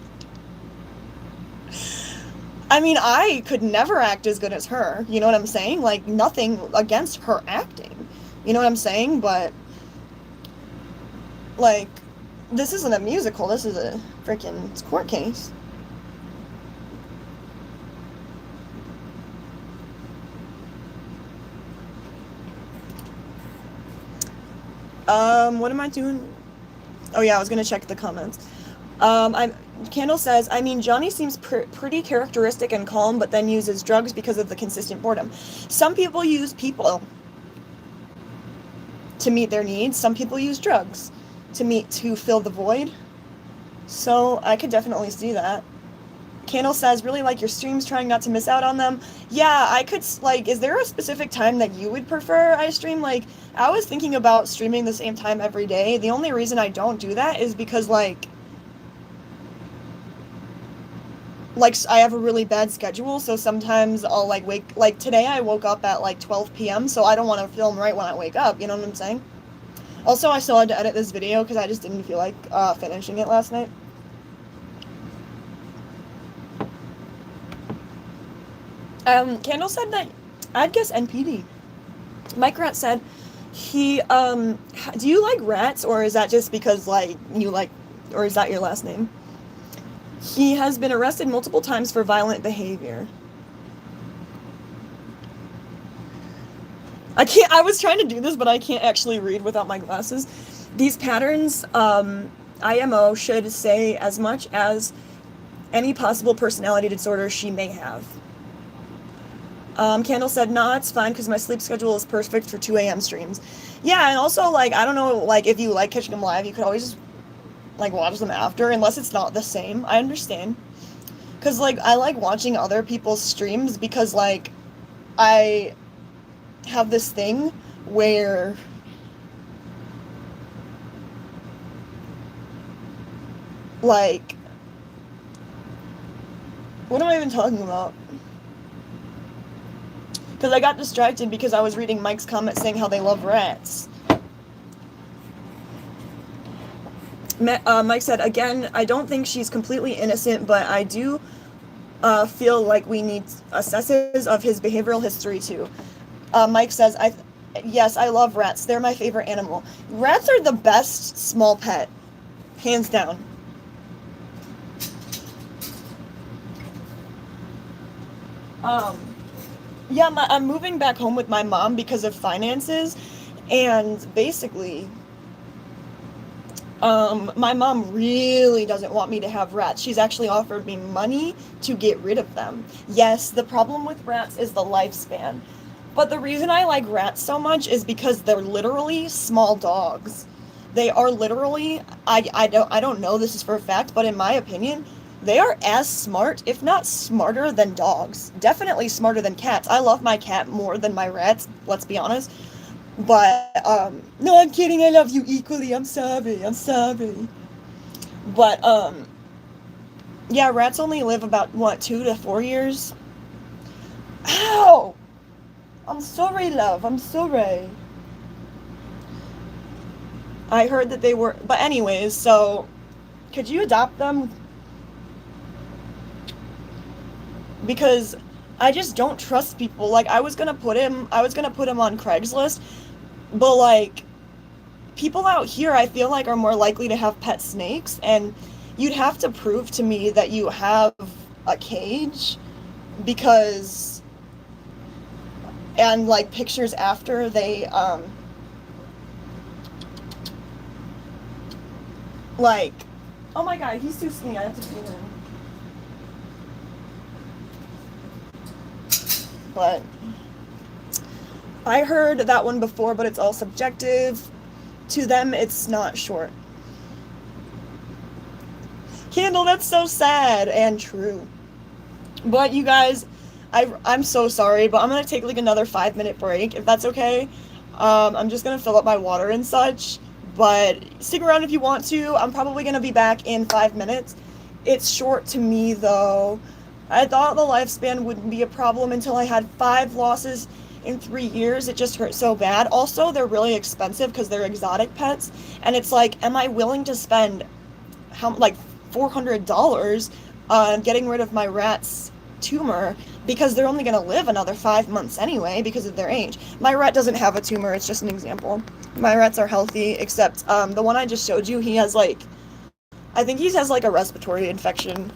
I mean, I could never act as good as her, you know what I'm saying? Like, nothing against her acting, you know what I'm saying? But, like, this isn't a musical, this is a freaking court case. What am I doing? Oh yeah, I was gonna check the comments. Candle says, I mean, Johnny seems pretty characteristic and calm, but then uses drugs because of the consistent boredom. Some people use people to meet their needs. Some people use drugs to fill the void. So I could definitely see that. Candle says, really like your streams, trying not to miss out on them. Yeah, I could, like, is there a specific time that you would prefer I stream? Like, I was thinking about streaming the same time every day. The only reason I don't do that is because, like, I have a really bad schedule, so sometimes I'll, like, like, today I woke up at, like, 12 p.m., so I don't want to film right when I wake up, you know what I'm saying? Also, I still had to edit this video because I just didn't feel like finishing it last night. Candle said that I'd guess NPD. Mike Rat said he, do you like rats, or is that just because, like, you like, or is that your last name? He has been arrested multiple times for violent behavior. I was trying to do this, but I can't actually read without my glasses. These patterns, IMO should say as much as any possible personality disorder she may have. Candle said, nah, it's fine because my sleep schedule is perfect for 2 a.m. streams. Yeah, and also, like, I don't know, like, if you like catching them live, you could always just, like, watch them after, unless it's not the same. I understand. Because, like, I like watching other people's streams because, like, I have this thing where like, what am I even talking about? Because I got distracted because I was reading Mike's comment saying how they love rats. Mike said, again, I don't think she's completely innocent, but I do feel like we need assessors of his behavioral history too. Mike says, yes, I love rats. They're my favorite animal. Rats are the best small pet, hands down. Yeah, I'm moving back home with my mom because of finances, and basically, my mom really doesn't want me to have rats. She's actually offered me money to get rid of them. Yes, the problem with rats is the lifespan, but the reason I like rats so much is because they're literally small dogs. They are literally, I don't know this is for a fact, but in my opinion, they are as smart, if not smarter than dogs. Definitely smarter than cats. I love my cat more than my rats, let's be honest. But, no, I'm kidding, I love you equally, I'm sorry. But, yeah, rats only live about, what, 2 to 4 years? Ow! I'm sorry, love, I'm sorry. I heard that they were, but anyways, so, could you adopt them? Because I just don't trust people. Like, I was gonna put him on Craigslist, but, like, people out here I feel like are more likely to have pet snakes, and you'd have to prove to me that you have a cage, because, and, like, pictures after they, like, oh my god, he's too skinny, I have to feed him. But I heard that one before, but it's all subjective. To them, it's not short. Candle, that's so sad and true. But you guys, I'm so sorry, but I'm gonna take like another 5 minute break if that's okay. I'm just gonna fill up my water and such, but stick around if you want to. I'm probably gonna be back in 5 minutes. It's short to me though. I thought the lifespan wouldn't be a problem until I had 5 losses in 3 years. It just hurt so bad. Also, they're really expensive because they're exotic pets, and it's like, am I willing to spend how like $400 on getting rid of my rat's tumor because they're only going to live another 5 months anyway because of their age. My rat doesn't have a tumor. It's just an example. My rats are healthy, except the one I just showed you. He has like I think he has like a respiratory infection.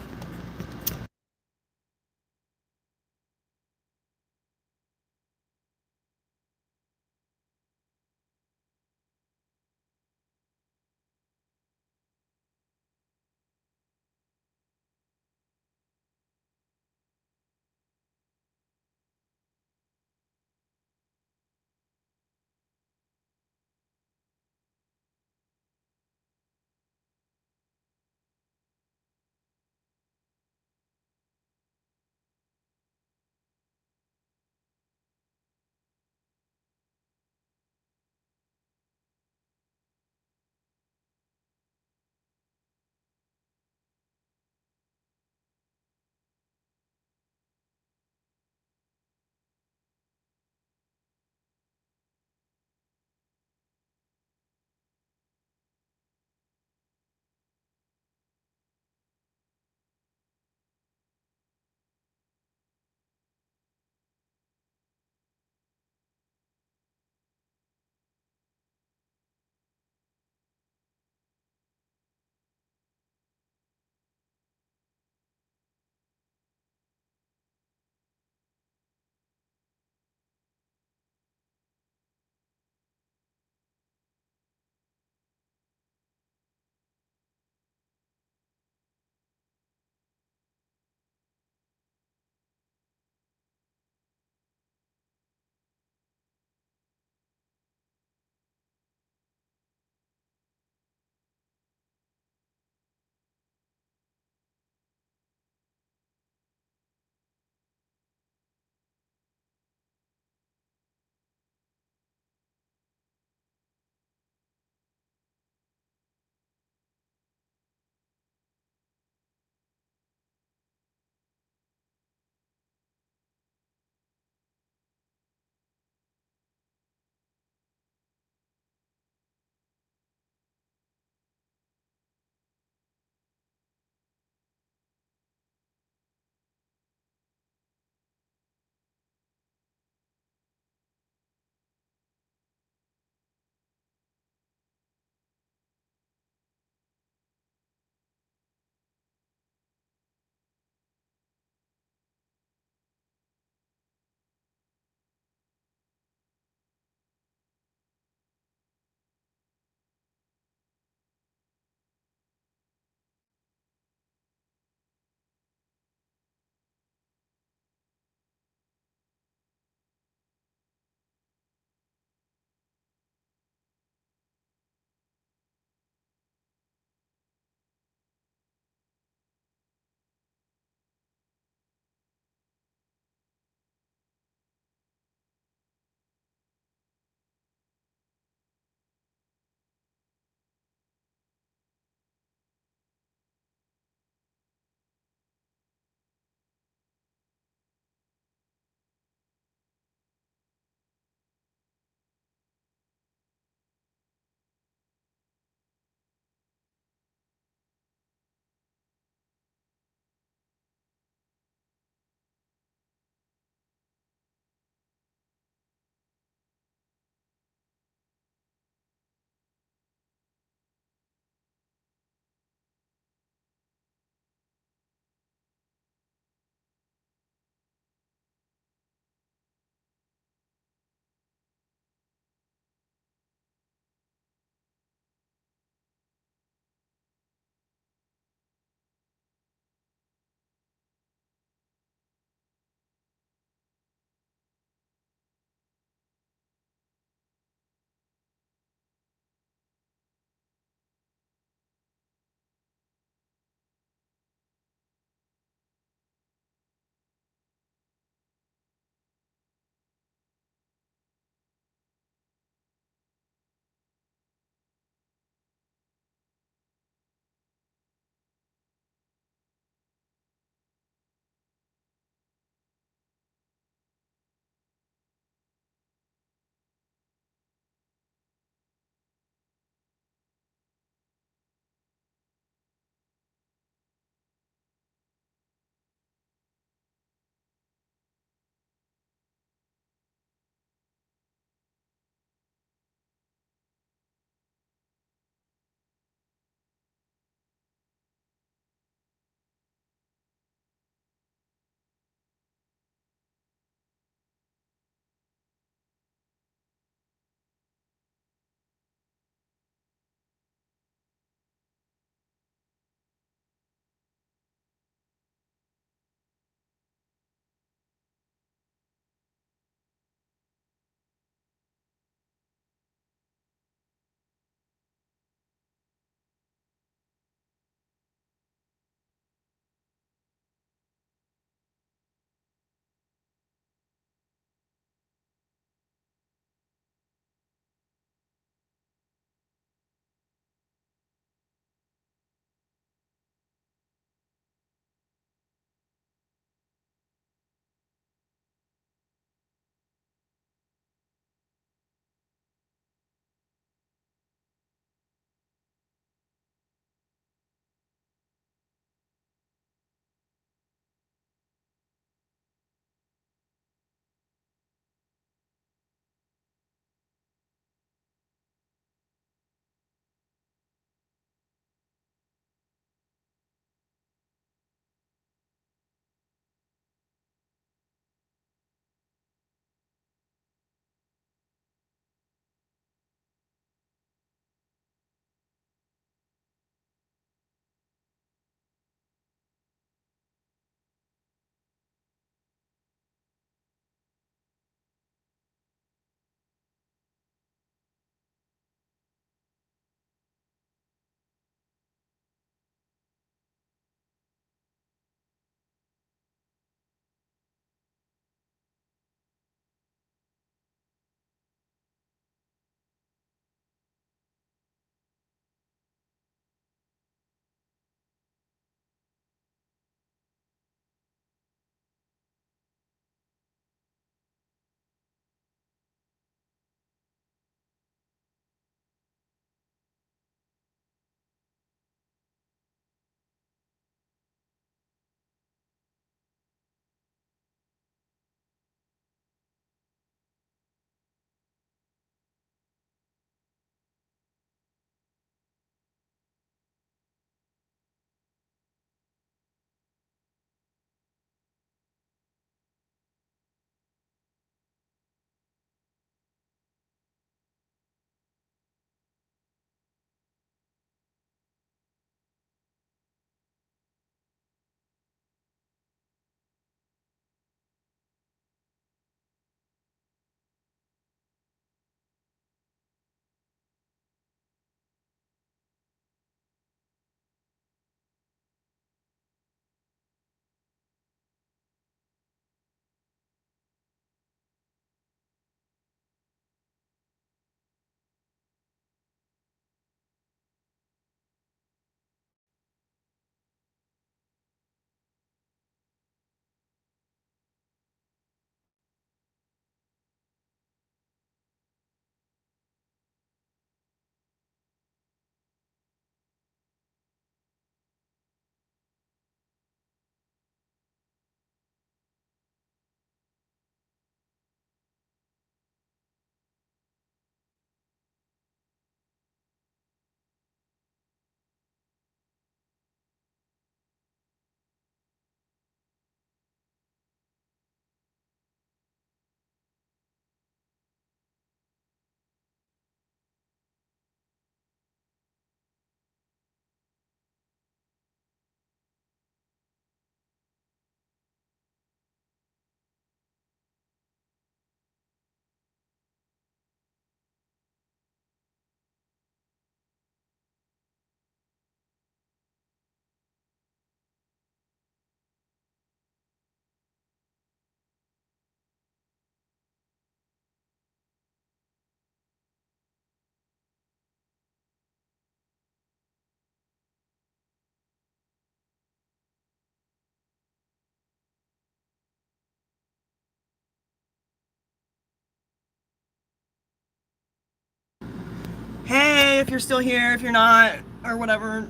if you're still here. If you're not, or whatever.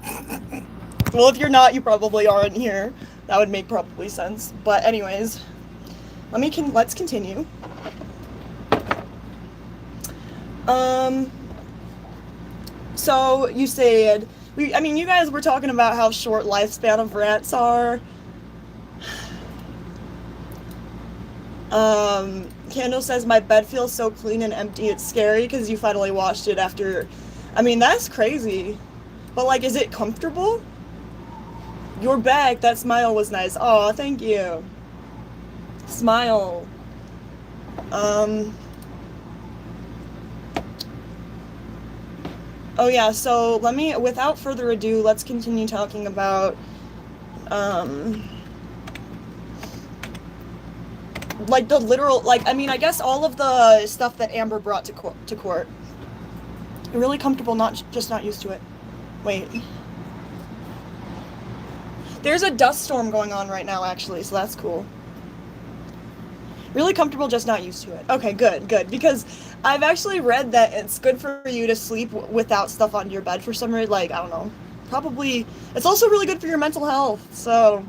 Well, if you're not, you probably aren't here. That would make probably sense. But anyways, let's continue. So you said, you guys were talking about how short lifespan of rats are. Candle says, my bed feels so clean and empty, it's scary because you finally washed it after. That's crazy. But, like, is it comfortable? You're back. That smile was nice. Oh, thank you. Smile. Oh yeah, so without further ado, let's continue talking about, like the literal, I guess all of the stuff that Amber brought to court. Really comfortable, not used to it. Wait. There's a dust storm going on right now, actually, so that's cool. Really comfortable, just not used to it. Okay, good, because I've actually read that it's good for you to sleep without stuff on your bed for some reason, I don't know. Probably, it's also really good for your mental health, so,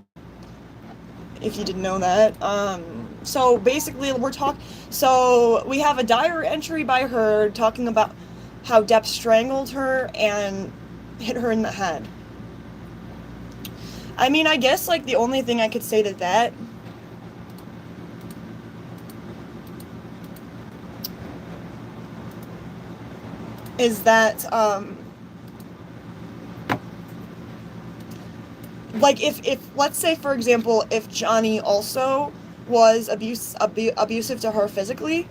if you didn't know that. So basically, so we have a diary entry by her talking about how Depp strangled her and hit her in the head. I guess, the only thing I could say to that is that, if let's say, for example, if Johnny also was abusive to her physically,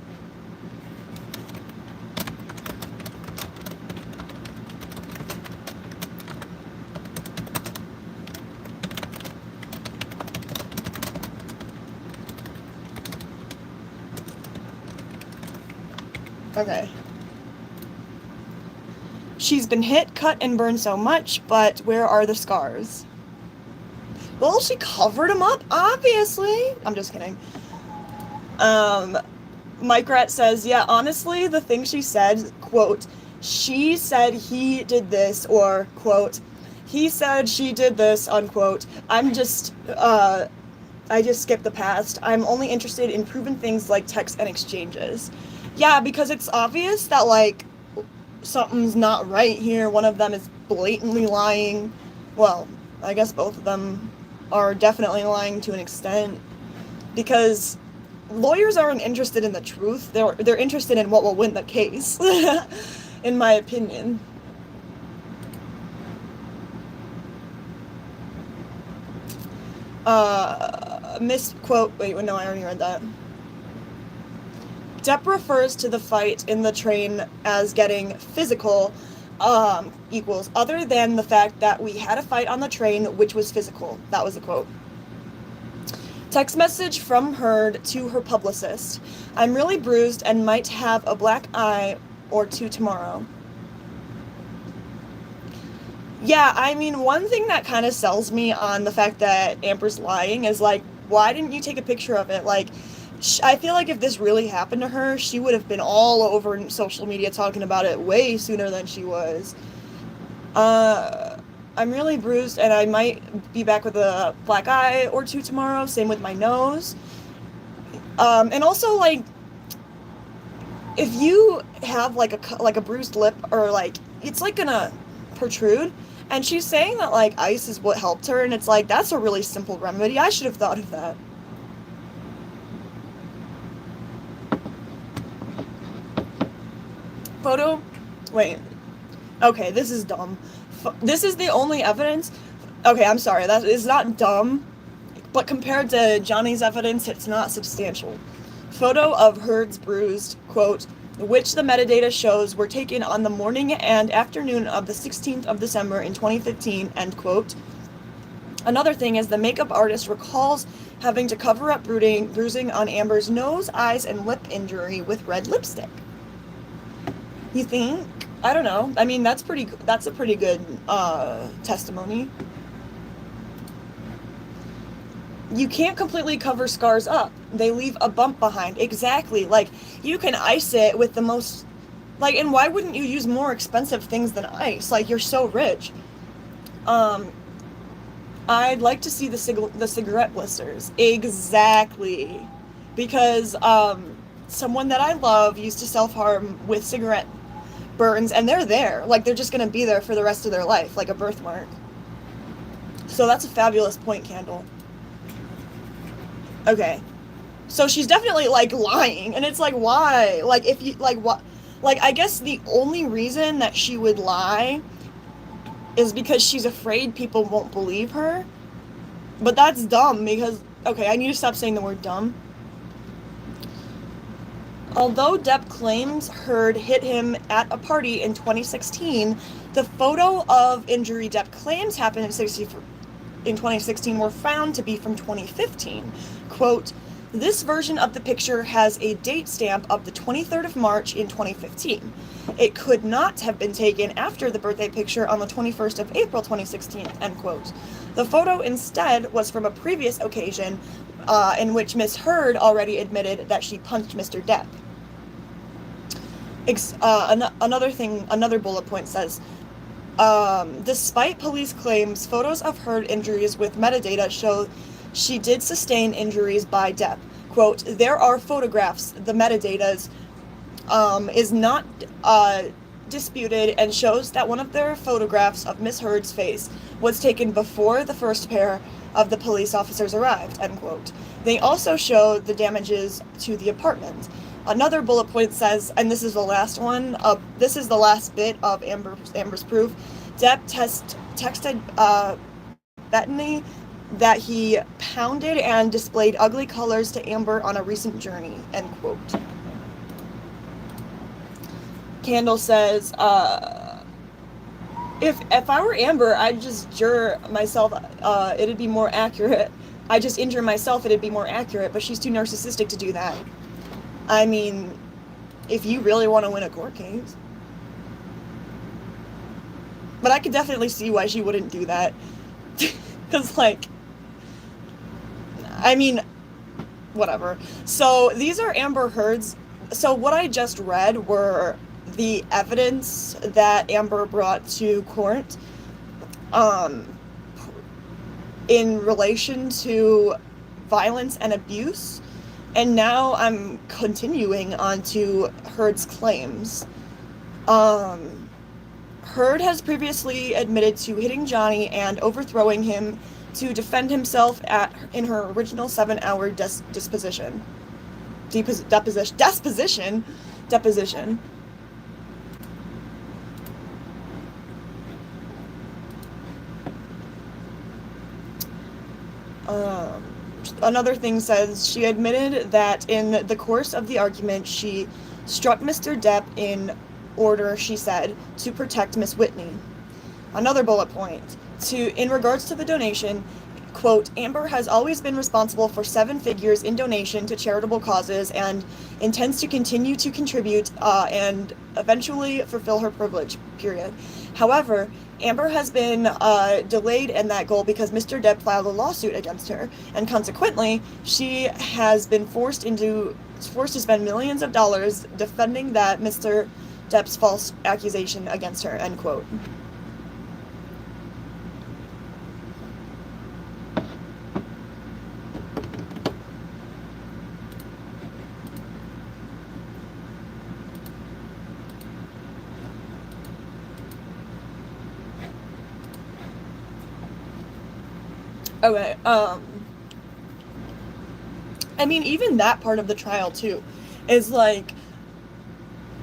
okay. She's been hit, cut, and burned so much, but where are the scars? Well, she covered them up, obviously. I'm just kidding. Mike Rat says, yeah, honestly, the thing she said, quote, she said he did this, or, quote, he said she did this, unquote. I just skipped the past. I'm only interested in proven things like texts and exchanges. Yeah, because it's obvious that, something's not right here. One of them is blatantly lying. Well, I guess both of them are definitely lying to an extent, because lawyers aren't interested in the truth. They're interested in what will win the case, in my opinion. Misquote. Wait, no, I already read that. Depp refers to the fight in the train as getting physical, equals, other than the fact that we had a fight on the train, which was physical. That was a quote. Text message from Heard to her publicist. I'm really bruised and might have a black eye or two tomorrow. Yeah, one thing that kind of sells me on the fact that Amber's lying is, why didn't you take a picture of it? I feel like if this really happened to her, she would have been all over social media talking about it way sooner than she was. I'm really bruised and I might be back with a black eye or two tomorrow. Same with my nose. And also, if you have a bruised lip, or it's gonna protrude, and she's saying that ice is what helped her, and it's that's a really simple remedy. I should have thought of that. Photo? Wait. Okay, this is dumb. This is the only evidence. Okay, I'm sorry. That is not dumb, but compared to Johnny's evidence, it's not substantial. Photo of Heard's bruised, quote, which the metadata shows were taken on the morning and afternoon of the 16th of December in 2015, end quote. Another thing is the makeup artist recalls having to cover up bruising on Amber's nose, eyes, and lip injury with red lipstick. You think? I don't know. That's a pretty good testimony. You can't completely cover scars up. They leave a bump behind. Exactly. You can ice it with the most Like, and why wouldn't you use more expensive things than ice? Like, you're so rich. I'd like to see the cigarette blisters. Exactly. Because someone that I love used to self-harm with cigarette burns, and they're there. Like, they're just going to be there for the rest of their life, like a birthmark. So that's a fabulous point, Candle. Okay. So she's definitely, like, lying, and it's like, why? Like, if you, like, what? Like, I guess the only reason that she would lie is because she's afraid people won't believe her. But that's dumb because, okay, I need to stop saying the word dumb. Although Depp claims Heard hit him at a party in 2016, the photo of injury Depp claims happened in 2016 were found to be from 2015. Quote, this version of the picture has a date stamp of the 23rd of March in 2015. It could not have been taken after the birthday picture on the 21st of April 2016, end quote. The photo instead was from a previous occasion in which Miss Heard already admitted that she punched Mr. Depp. Another bullet point says, despite police claims, photos of Heard injuries with metadata show she did sustain injuries by Depp. Quote, there are photographs, the metadata is not disputed and shows that one of their photographs of Miss Heard's face was taken before the first pair of the police officers arrived, end quote. They also show the damages to the apartment. Another bullet point says, and this is the last one, this is the last bit of Amber's proof, Depp texted Bettany that he pounded and displayed ugly colors to Amber on a recent journey, end quote. Candle says, if I were Amber, I'd just juror myself, it'd be more accurate. I just injure myself, it'd be more accurate, but she's too narcissistic to do that. I mean, if you really want to win a court case. But I could definitely see why she wouldn't do that. Because, like, I mean, whatever. So these are Amber Heard's. So what I just read were the evidence that Amber brought to court in relation to violence and abuse. And now I'm continuing on to Heard's claims. Heard has previously admitted to hitting Johnny and overthrowing him to defend himself in her original 7-hour deposition. Another thing says she admitted that in the course of the argument she struck Mr. Depp in order, she said, to protect Miss Whitney. Another bullet point. In regards to the donation, quote, Amber has always been responsible for 7 figures in donation to charitable causes and intends to continue to contribute and eventually fulfill her privilege, period. However, Amber has been delayed in that goal because Mr. Depp filed a lawsuit against her, and consequently, she has been forced to spend millions of dollars defending that Mr. Depp's false accusation against her, end quote. Okay, I mean, even that part of the trial, too, is like,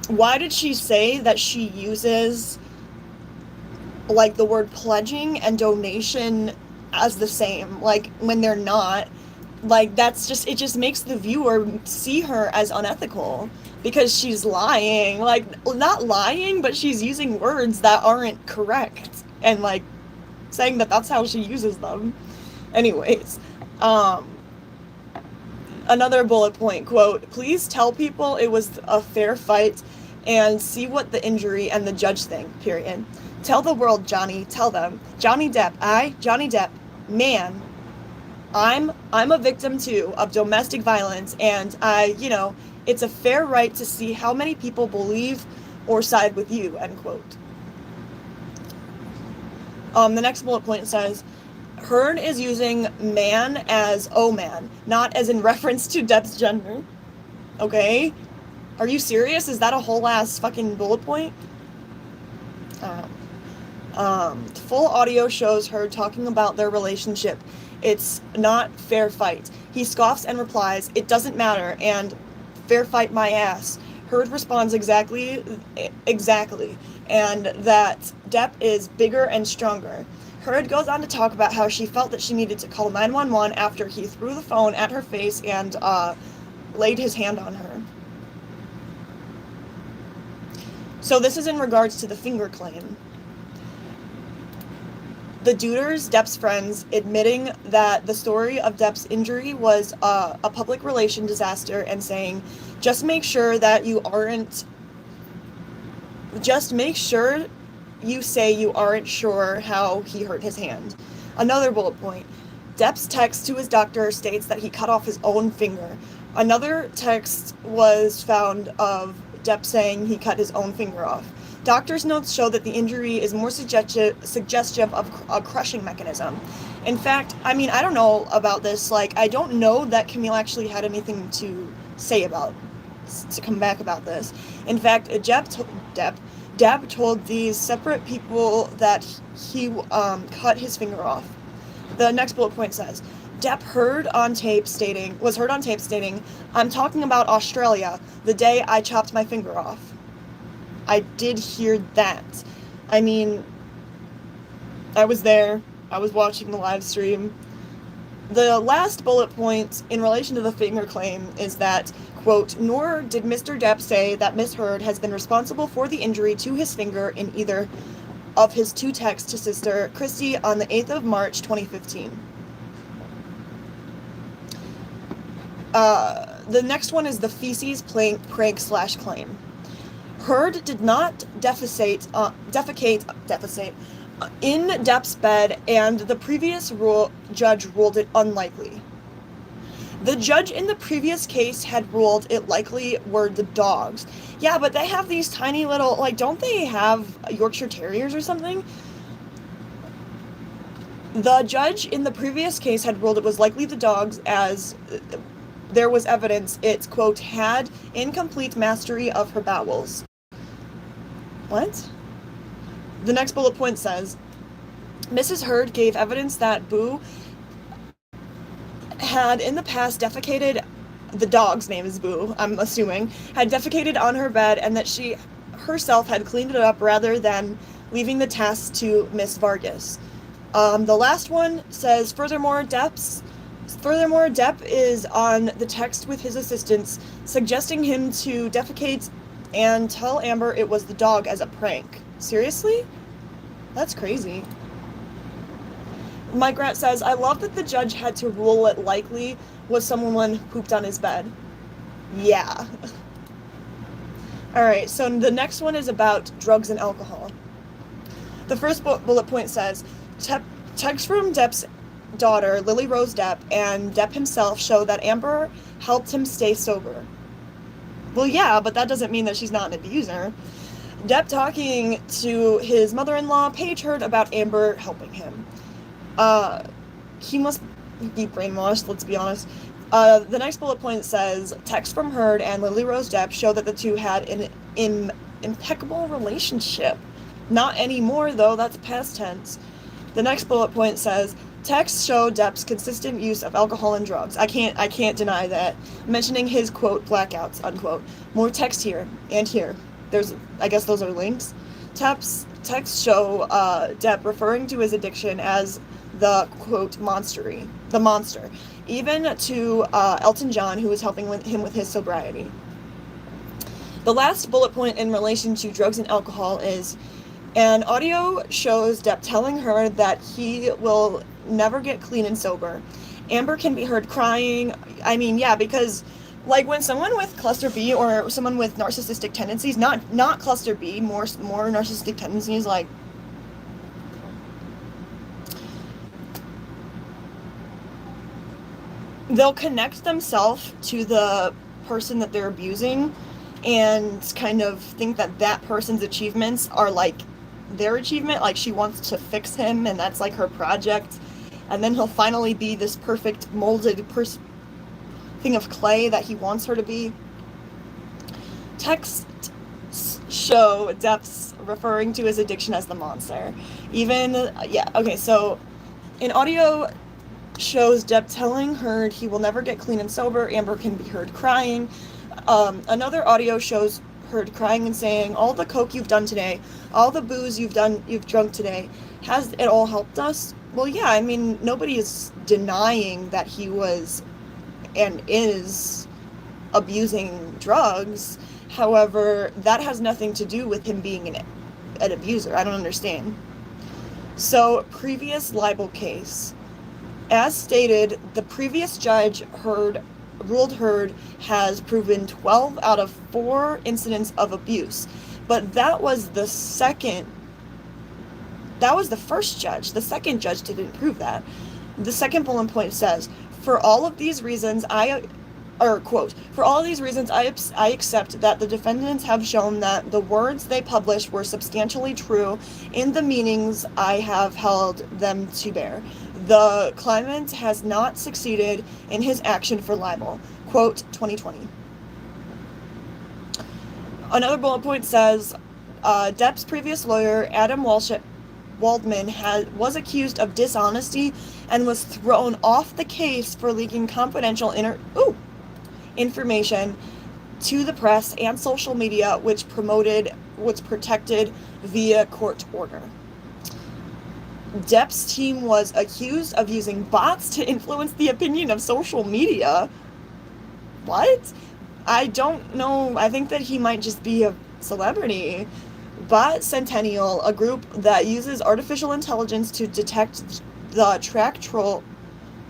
why did she say that she uses, like, the word pledging and donation as the same, like, when they're not? Like, that's just, it just makes the viewer see her as unethical, because she's lying, like, not lying, but she's using words that aren't correct, and, like, saying that that's how she uses them. Anyways, another bullet point, quote, please tell people it was a fair fight and see what the injury and the judge think, period. Tell the world, Johnny, tell them. Johnny Depp, Johnny Depp, man, I'm a victim too of domestic violence, and it's a fair right to see how many people believe or side with you, end quote. The next bullet point says, Heard is using man as oh man, not as in reference to Depp's gender. Okay? Are you serious? Is that a whole ass fucking bullet point? Full audio shows Heard talking about their relationship. It's not fair fight. He scoffs and replies, it doesn't matter, and fair fight my ass. Heard responds exactly, and that Depp is bigger and stronger. Heard goes on to talk about how she felt that she needed to call 911 after he threw the phone at her face and laid his hand on her. So this is in regards to the finger claim. The Duders, Depp's friends, admitting that the story of Depp's injury was a public relation disaster and saying, just make sure you say you aren't sure how he hurt his hand. Another bullet point. Depp's text to his doctor states that he cut off his own finger. Another text was found of Depp saying he cut his own finger off. Doctor's notes show that the injury is more suggestive of a crushing mechanism. In fact, I mean, I don't know about this. Like, I don't know that Camille actually had anything to say to come back about this. In fact, Depp told these separate people that he cut his finger off. The next bullet point says, Depp was heard on tape stating, I'm talking about Australia, the day I chopped my finger off. I did hear that. I mean, I was there. I was watching the live stream. The last bullet point in relation to the finger claim is that, quote, nor did Mr. Depp say that Miss Heard has been responsible for the injury to his finger in either of his two texts to sister Christy on the 8th of March 2015. The next one is the feces prank/claim. Heard did not defecate in Depp's bed, and the previous judge ruled it unlikely. The judge in the previous case had ruled it likely were the dogs. Yeah, but they have these tiny little, like, don't they have Yorkshire Terriers or something? The judge in the previous case had ruled it was likely the dogs, as there was evidence it, quote, had incomplete mastery of her bowels. What? The next bullet point says, Mrs. Heard gave evidence that Boo had in the past defecated, the dog's name is Boo, I'm assuming, had defecated on her bed, and that she herself had cleaned it up rather than leaving the task to Miss Vargas. The last one says, Furthermore, Depp is on the text with his assistants, suggesting him to defecate and tell Amber it was the dog as a prank. Seriously? That's crazy. Mike Rat says, I love that the judge had to rule it likely was someone who pooped on his bed. Yeah. Alright, so the next one is about drugs and alcohol. The first bullet point says, text from Depp's daughter, Lily Rose Depp, and Depp himself show that Amber helped him stay sober. Well, yeah, but that doesn't mean that she's not an abuser. Depp talking to his mother-in-law, Paige Heard, about Amber helping him. He must be brainwashed, let's be honest. The next bullet point says, text from Heard and Lily Rose Depp show that the two had an impeccable relationship. Not anymore, though, that's past tense. The next bullet point says, texts show Depp's consistent use of alcohol and drugs. I can't deny that. Mentioning his, quote, blackouts, unquote. More text here and here. I guess those are links. Texts show Depp referring to his addiction as the, quote, the monster. Even to Elton John, who was helping him with his sobriety. The last bullet point in relation to drugs and alcohol is, an audio shows Depp telling her that he will never get clean and sober. Amber can be heard crying. I mean, yeah, because like when someone with cluster B or someone with narcissistic tendencies, not cluster B, more narcissistic tendencies, like they'll connect themselves to the person that they're abusing, and kind of think that that person's achievements are like their achievement, like she wants to fix him and that's like her project, and then he'll finally be this perfect molded thing of clay that he wants her to be. Texts show Depp's referring to his addiction as the monster. So in audio shows Depp telling Heard he will never get clean and sober. Amber can be heard crying. Another audio shows Heard crying and saying, all the coke you've done today, all the booze you've drunk today, has it all helped us? Well, yeah, I mean, nobody is denying that he was and is abusing drugs. However, that has nothing to do with him being an abuser. I don't understand. So, previous libel case. As stated, the previous judge ruled Heard has proven 12 out of 4 incidents of abuse. But that was the first judge. The second judge didn't prove that. The second bullet point says, for all of these reasons, for all of these reasons, I accept that the defendants have shown that the words they published were substantially true in the meanings I have held them to bear. The claimant has not succeeded in his action for libel. Quote, 2020. Another bullet point says, Depp's previous lawyer, Adam Waldman, was accused of dishonesty and was thrown off the case for leaking confidential information to the press and social media, which was protected via court order. Depp's team was accused of using bots to influence the opinion of social media. What? I don't know. I think that he might just be a celebrity. Bot Centennial, a group that uses artificial intelligence to detect the track troll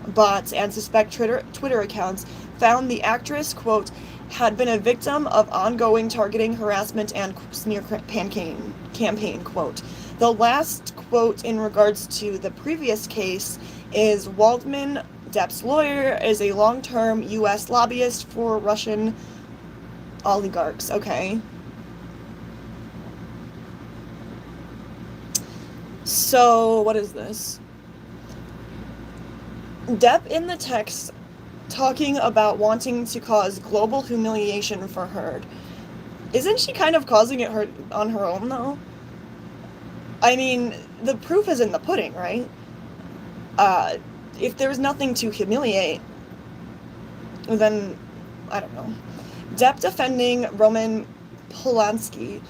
bots and suspect Twitter accounts, found the actress, quote, had been a victim of ongoing targeting, harassment, and smear campaign, quote. The last quote in regards to the previous case is Waldman, Depp's lawyer, is a long-term U.S. lobbyist for Russian oligarchs. Okay. So, what is this? Depp in the text talking about wanting to cause global humiliation for Heard. Isn't she kind of causing it on her own, though? I mean, the proof is in the pudding, right? If there's nothing to humiliate, then, I don't know. Depp defending Roman Polanski,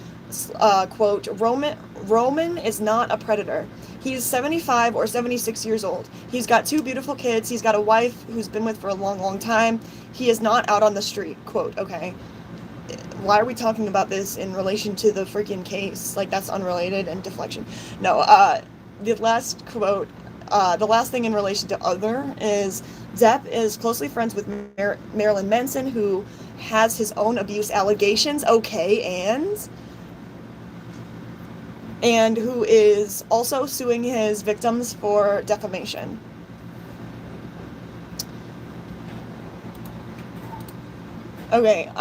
quote, Roman is not a predator. He's 75 or 76 years old. He's got 2 beautiful kids. He's got a wife who's been with for a long, long time. He is not out on the street, quote, okay. Why are we talking about this in relation to the freaking case? Like, that's unrelated and deflection. No, the last quote, the last thing in relation to other is Depp is closely friends with Marilyn Manson, who has his own abuse allegations. Okay, and who is also suing his victims for defamation. Okay,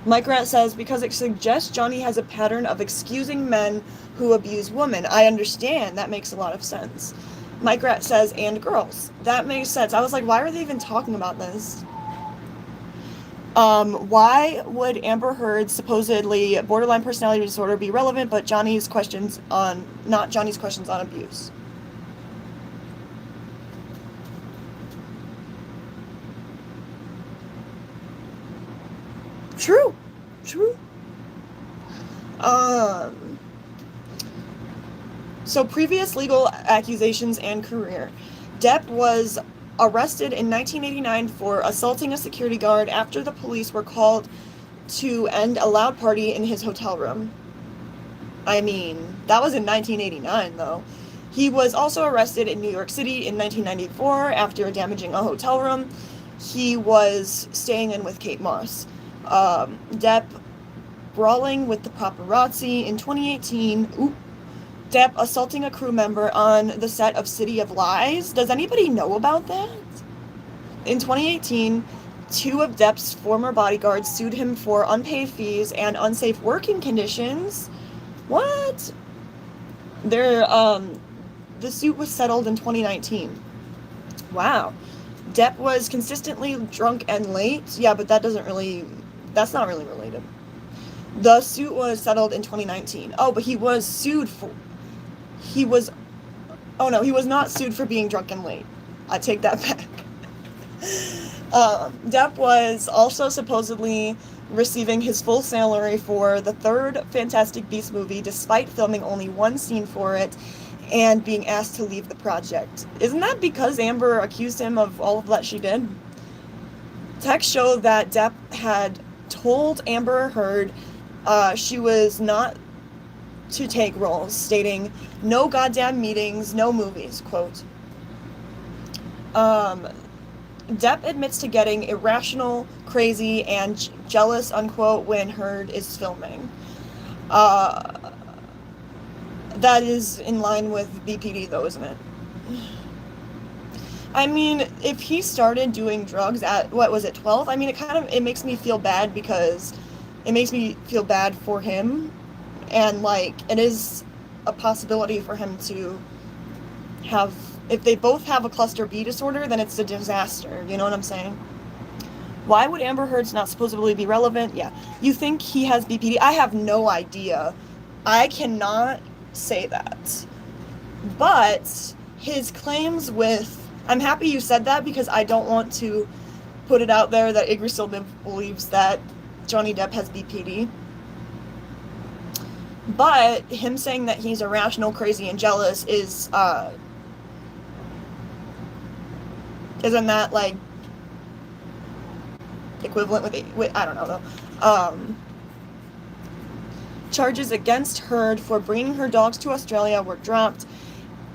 Mike Rat says, because it suggests Johnny has a pattern of excusing men who abuse women. I understand. That makes a lot of sense. Mike Rat says, and girls. That makes sense. I was like, why are they even talking about this? Why would Amber Heard's supposedly borderline personality disorder be relevant, but not Johnny's questions on abuse? True. So previous legal accusations and career. Depp was arrested in 1989 for assaulting a security guard after the police were called to end a loud party in his hotel room. I mean, that was in 1989, though. He was also arrested in New York City in 1994 after damaging a hotel room. He was staying in with Kate Moss. Depp brawling with the paparazzi in 2018. Depp assaulting a crew member on the set of City of Lies. Does anybody know about that? In 2018, 2 of Depp's former bodyguards sued him for unpaid fees and unsafe working conditions. What? The suit was settled in 2019. Wow. Depp was consistently drunk and late. Yeah, but that's not really related. The suit was settled in 2019. Oh, but he was not sued for being drunk and late. I take that back. Depp was also supposedly receiving his full salary for the 3rd Fantastic Beasts movie, despite filming only 1 scene for it and being asked to leave the project. Isn't that because Amber accused him of all of that she did? Texts show that Depp had told Amber Heard she was not to take roles, stating, "No goddamn meetings, no movies," quote. Depp admits to getting irrational, crazy, and jealous, unquote, when Heard is filming. That is in line with BPD, though, isn't it? I mean, if he started doing drugs at, 12? I mean, it makes me feel bad because it makes me feel bad for him. And, like, it is a possibility for him to have, if they both have a cluster B disorder, then it's a disaster. You know what I'm saying? Why would Amber Heard's not supposedly be relevant? Yeah. You think he has BPD? I have no idea. I cannot say that. But his claims with, I'm happy you said that because I don't want to put it out there that Igor still believes that Johnny Depp has BPD. But him saying that he's irrational, crazy, and jealous is, isn't that, like, equivalent with I don't know, though. Charges against Heard for bringing her dogs to Australia were dropped.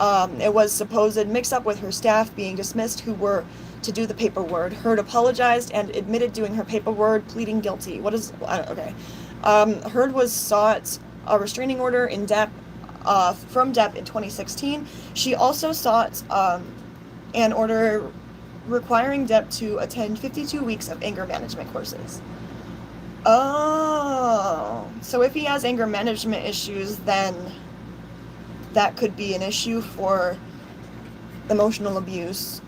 It was supposed mix-up with her staff being dismissed who were to do the paperwork. Heard apologized and admitted doing her paperwork, pleading guilty. Okay. Heard was sought a restraining order from Depp in 2016. She also sought an order requiring Depp to attend 52 weeks of anger management courses. Oh, so if he has anger management issues, then that could be an issue for emotional abuse.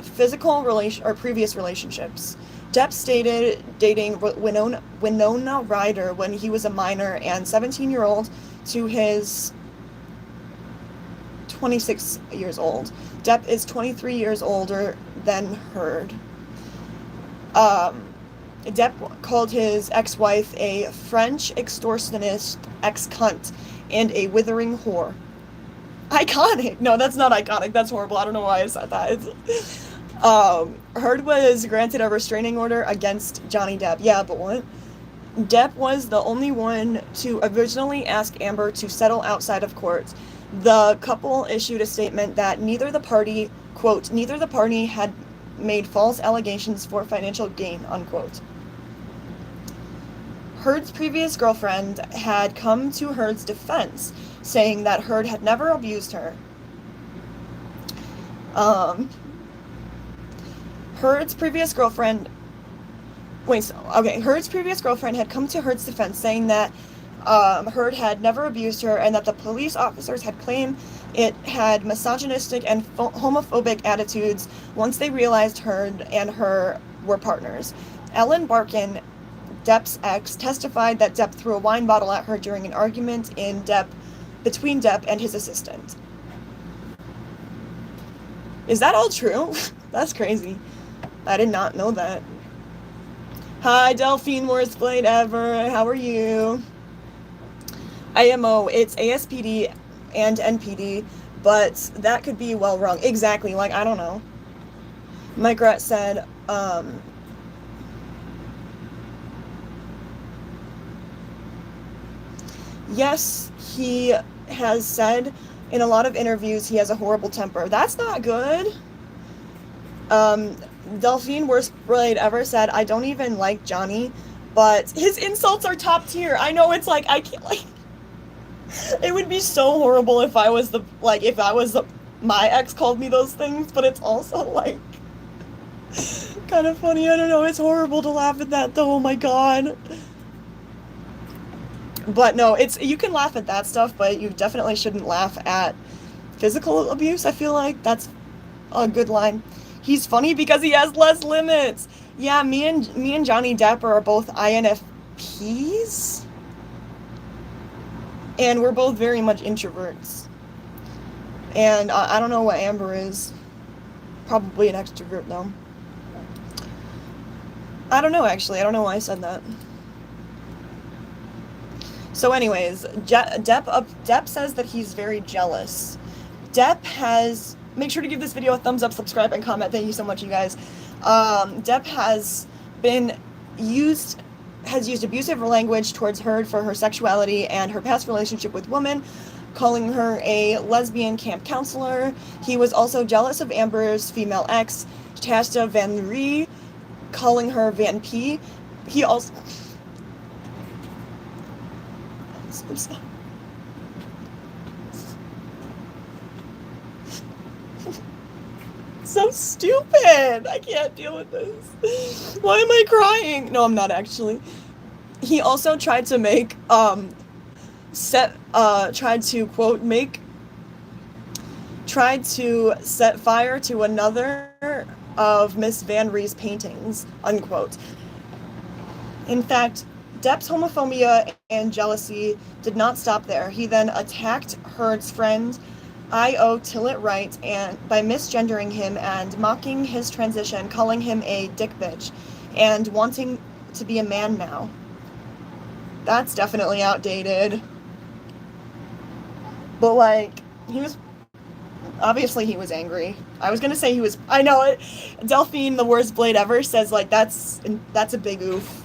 Physical or previous relationships. Depp stated dating Winona Ryder when he was a minor and 17-year-old to his 26 years old. Depp is 23 years older than Heard. Depp called his ex-wife a French extortionist ex-cunt and a withering whore. Iconic! No, that's not iconic. That's horrible. I don't know why I said that. Heard was granted a restraining order against Johnny Depp. Yeah, but what? Depp was the only one to originally ask Amber to settle outside of court. The couple issued a statement that neither the party, quote, neither the party had made false allegations for financial gain, unquote. Heard's previous girlfriend had come to Heard's defense, saying that Heard had never abused her. Heard's previous girlfriend had come to Heard's defense, saying that Heard had never abused her and that the police officers had claimed it had misogynistic and homophobic attitudes once they realized Heard and her were partners. Ellen Barkin, Depp's ex, testified that Depp threw a wine bottle at her during an argument between Depp and his assistant. Is that all true? That's crazy. I did not know that. Hi, Delphine, worst blade ever. How are you? IMO, it's ASPD and NPD, but that could be well wrong. Exactly, like, I don't know. Mike Rat said, yes, he has said in a lot of interviews he has a horrible temper. That's not good. Delphine, worst blade ever, said, I don't even like Johnny, but his insults are top tier. I know, it's like, I can't, like, it would be so horrible if my ex called me those things, but it's also like, kind of funny. I don't know. It's horrible to laugh at that though. Oh my god. But no, you can laugh at that stuff, but you definitely shouldn't laugh at physical abuse. I feel like that's a good line. He's funny because he has less limits. Yeah, me and Johnny Depp are both INFPs, and we're both very much introverts. And I don't know what Amber is. Probably an extrovert though. I don't know actually. I don't know why I said that. So anyways, Depp says that he's very jealous. Depp has, make sure to give this video a thumbs up, subscribe, and comment. Thank you so much, you guys. Depp has used abusive language towards her for her sexuality and her past relationship with women, calling her a lesbian camp counselor. He was also jealous of Amber's female ex, Tasta Van Ree, calling her Van P. He also... I'm so sorry. So stupid. I can't deal with this. Why am I crying? No, I'm not actually. He also tried to make tried to set fire to another of Miss Van Ree's paintings, unquote. In fact, Depp's homophobia and jealousy did not stop there. He then attacked Heard's friend I.O. Tillett Wright and by misgendering him and mocking his transition, calling him a dick bitch, and wanting to be a man now. That's definitely outdated. But like, obviously he was angry. I was gonna say I know it. Delphine, the worst blade ever, says like that's a big oof.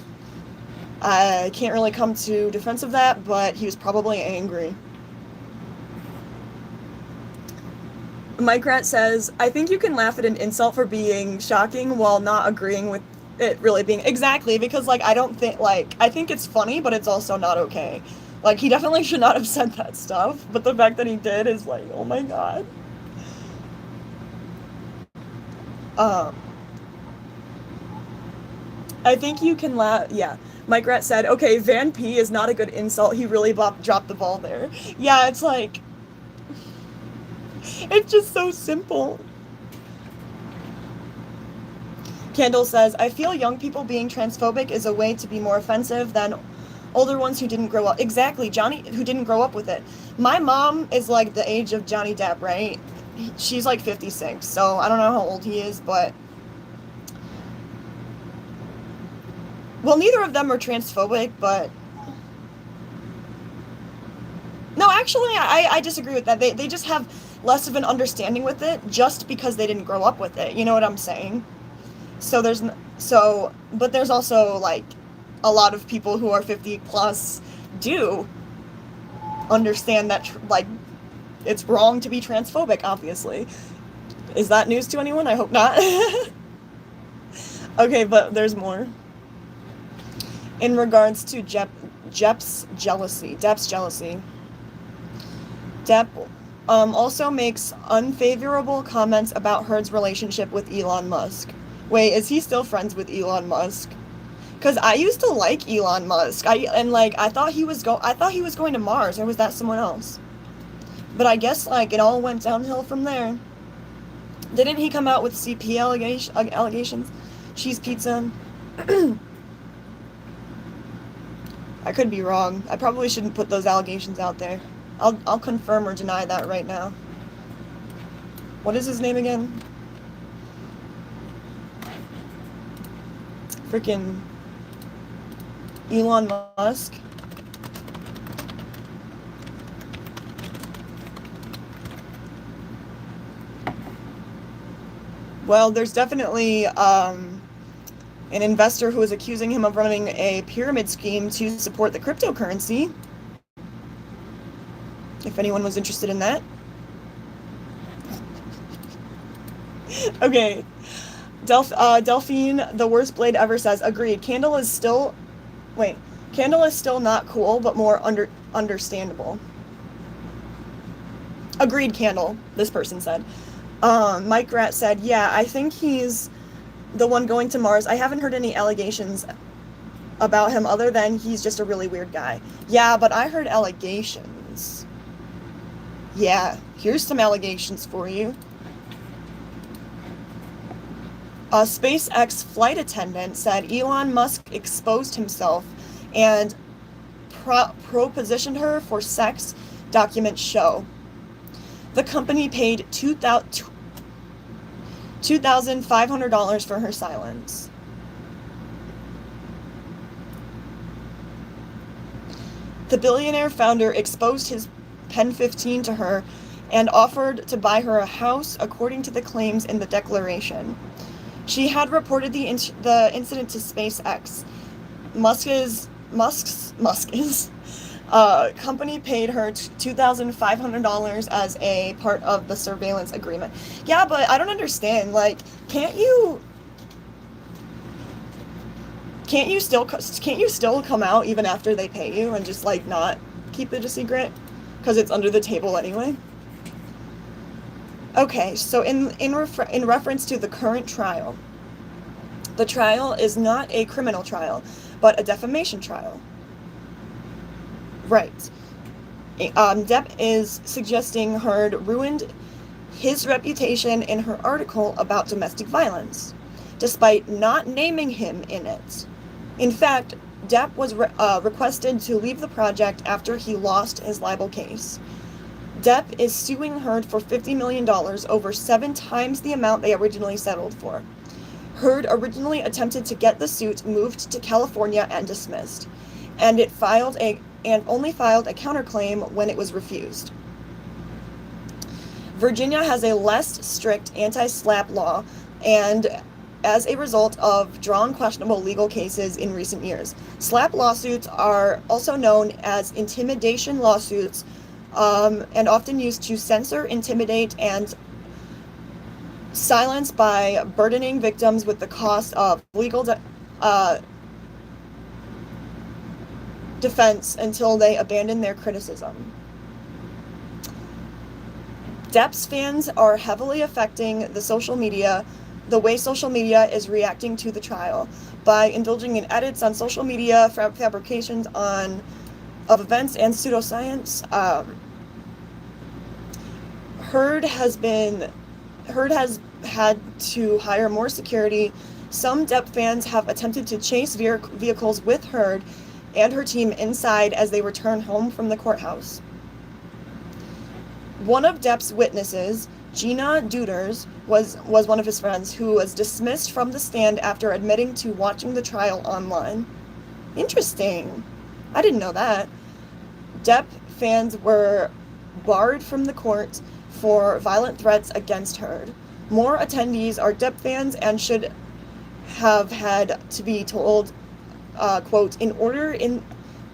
I can't really come to defense of that, but he was probably angry. Mike Rat says, I think you can laugh at an insult for being shocking while not agreeing with it really being exactly, because like I think it's funny, but it's also not okay. Like he definitely should not have said that stuff, but the fact that he did is like, oh my god. I think you can laugh, yeah. Mike Rat said, okay, Van P is not a good insult. He really dropped the ball there. Yeah, it's like, it's just so simple. Kendall says, I feel young people being transphobic is a way to be more offensive than older ones who didn't grow up. Exactly, who didn't grow up with it. My mom is like the age of Johnny Depp, right? She's like 56, so I don't know how old he is, but... Well, neither of them are transphobic, but... No, actually, I disagree with that. They just have less of an understanding with it just because they didn't grow up with it. You know what I'm saying? So but there's also, like, a lot of people who are 50 plus do understand that, like, it's wrong to be transphobic, obviously. Is that news to anyone? I hope not. Okay, but there's more. In regards to Depp's jealousy. Depp also makes unfavorable comments about Heard's relationship with Elon Musk. Wait, is he still friends with Elon Musk? Because I used to like Elon Musk. I thought he was going to Mars, or was that someone else? But I guess like it all went downhill from there. Didn't he come out with CP allegations? Cheese pizza. I could be wrong. I probably shouldn't put those allegations out there. I'll confirm or deny that right now. What is his name again? Freaking Elon Musk. Well, there's definitely an investor who is accusing him of running a pyramid scheme to support the cryptocurrency. If anyone was interested in that. Okay. Delphine, the worst blade ever, says, agreed. Candle is still not cool, but more understandable. Agreed, Candle, this person said. Mike Rat said, yeah, I think he's the one going to Mars, I haven't heard any allegations about him other than he's just a really weird guy. Yeah, but I heard allegations. Yeah, here's some allegations for you. A SpaceX flight attendant said Elon Musk exposed himself and propositioned her for sex, documents show. The company paid $2,500 for her silence. The billionaire founder exposed his Pen 15 to her and offered to buy her a house, according to the claims in the declaration. She had reported the incident to SpaceX. Musk's company paid her $2,500 as a part of the surveillance agreement. Yeah, but I don't understand. Like, can't you still come out even after they pay you and just like not keep it a secret because it's under the table anyway? Okay, so in reference to the current trial, the trial is not a criminal trial, but a defamation trial. Right. Depp is suggesting Heard ruined his reputation in her article about domestic violence, despite not naming him in it. In fact, Depp was requested to leave the project after he lost his libel case. Depp is suing Heard for $50 million, over 7 times the amount they originally settled for. Heard originally attempted to get the suit moved to California and dismissed, and only filed a counterclaim when it was refused. Virginia has a less strict anti-SLAPP law, and as a result of drawn questionable legal cases in recent years. SLAPP lawsuits are also known as intimidation lawsuits, and often used to censor, intimidate, and silence by burdening victims with the cost of legal defense until they abandon their criticism. Depp's fans are heavily affecting the way social media is reacting to the trial by indulging in edits on social media, fabrications of events, and pseudoscience. Heard has had to hire more security. Some Depp fans have attempted to chase vehicles with Heard and her team inside as they return home from the courthouse. One of Depp's witnesses, Gina Duders, was one of his friends who was dismissed from the stand after admitting to watching the trial online. Interesting. I didn't know that. Depp fans were barred from the court for violent threats against Heard. More attendees are Depp fans and should have had to be told, quote, in order in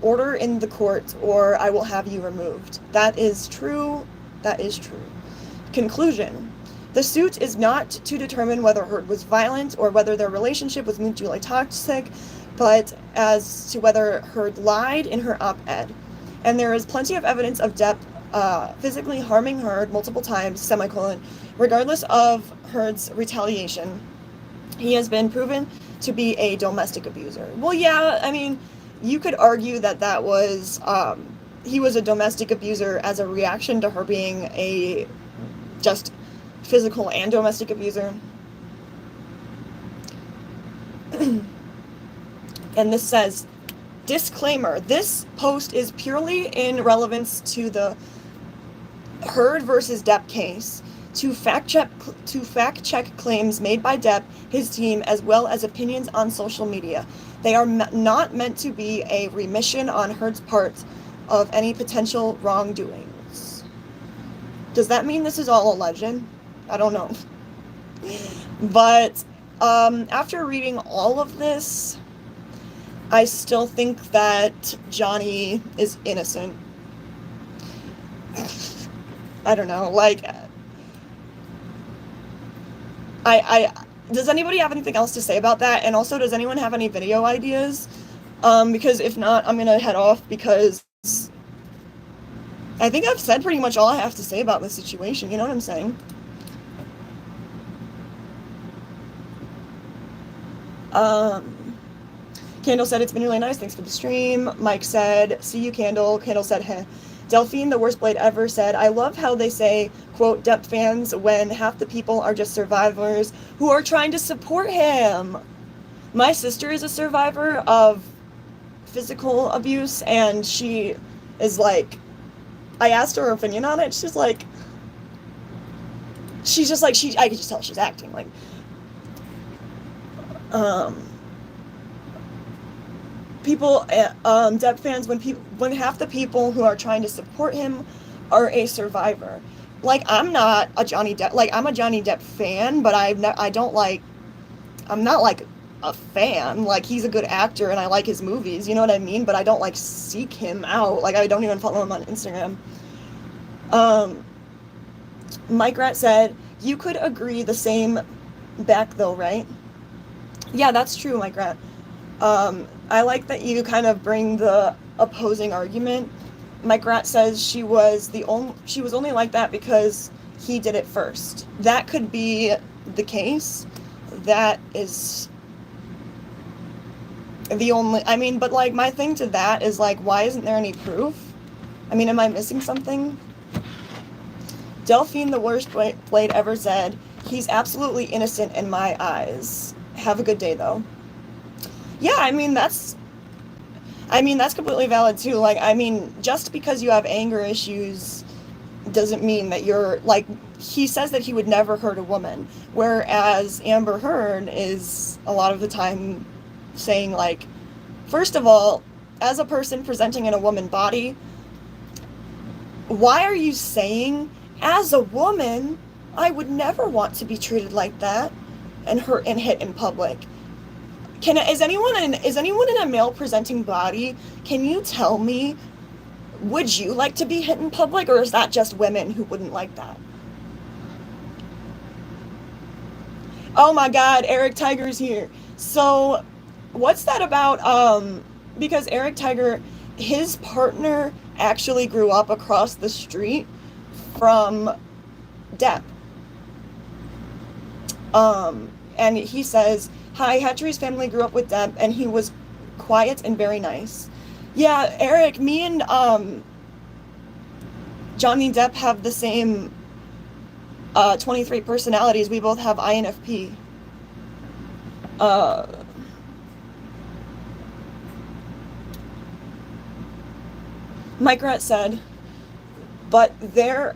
the court, or I will have you removed. That is true. That is true. Conclusion. The suit is not to determine whether Heard was violent or whether their relationship was mutually toxic, but as to whether Heard lied in her op-ed. And there is plenty of evidence of Depp physically harming Heard multiple times, semicolon, regardless of Heard's retaliation. He has been proven to be a domestic abuser. Well, yeah, I mean, you could argue that was, he was a domestic abuser as a reaction to her being a just physical and domestic abuser. And this says, disclaimer, this post is purely in relevance to the Heard versus Depp case, to fact check claims made by Depp, his team, as well as opinions on social media. They are not meant to be a remission on Heard's part of any potential wrongdoings. Does that mean this is all a legend? I don't know. But after reading all of this, I still think that Johnny is innocent. I don't know, like, does anybody have anything else to say about that? And also, does anyone have any video ideas? Because if not, I'm gonna head off because I think I've said pretty much all I have to say about this situation, you know what I'm saying? Candle said, it's been really nice. Thanks for the stream. Mike said, see you, Candle. Candle said, heh. Delphine, the worst blade ever, said, I love how they say, quote, Depp fans, when half the people are just survivors who are trying to support him. My sister is a survivor of physical abuse, and she is like, I asked her opinion on it. She's just like, I could just tell she's acting like, people, Depp fans, when half the people who are trying to support him are a survivor. Like, I'm not a Johnny Depp, like, I'm a Johnny Depp fan, but I'm not like a fan. Like, he's a good actor and I like his movies, you know what I mean? But I don't like seek him out. Like, I don't even follow him on Instagram. Mike Rat said, you could agree the same back though, right? Yeah, that's true, Mike Rat. I like that you kind of bring the opposing argument. Mike Rat says she was only like that because he did it first. That could be the case. That is the only, I mean, but like, my thing to that is like, why isn't there any proof? I mean, am I missing something? Delphine, the worst blade ever, said, he's absolutely innocent in my eyes. Have a good day, though. Yeah, I mean, that's completely valid, too. Like, I mean, just because you have anger issues doesn't mean that you're, like, he says that he would never hurt a woman, whereas Amber Heard is, a lot of the time, saying, like, first of all, as a person presenting in a woman body, why are you saying, as a woman, I would never want to be treated like that and hurt and hit in public? Is anyone in a male presenting body, can you tell me, would you like to be hit in public, or is that just women who wouldn't like that? Oh my god, Eric Tiger's here. So what's that about? Because Eric Tiger, his partner actually grew up across the street from Depp. And he says, hi, Hatcherie's family grew up with Depp, and he was quiet and very nice. Yeah, Eric, me and Johnny Depp have the same 23 personalities. We both have INFP. Mike Rat said, but there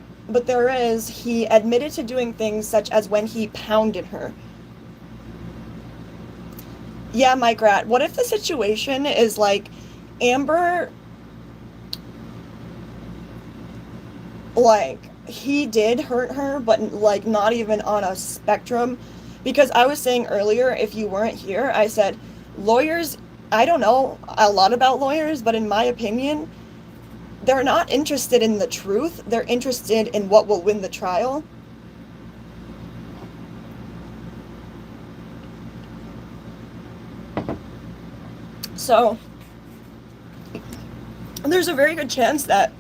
is, he admitted to doing things such as when he pounded her. Yeah, Mike Rat, what if the situation is like Amber, like, he did hurt her, but like not even on a spectrum? Because I was saying earlier, if you weren't here, I said lawyers, I don't know a lot about lawyers, but in my opinion, they're not interested in the truth. They're interested in what will win the trial. So, there's a very good chance that...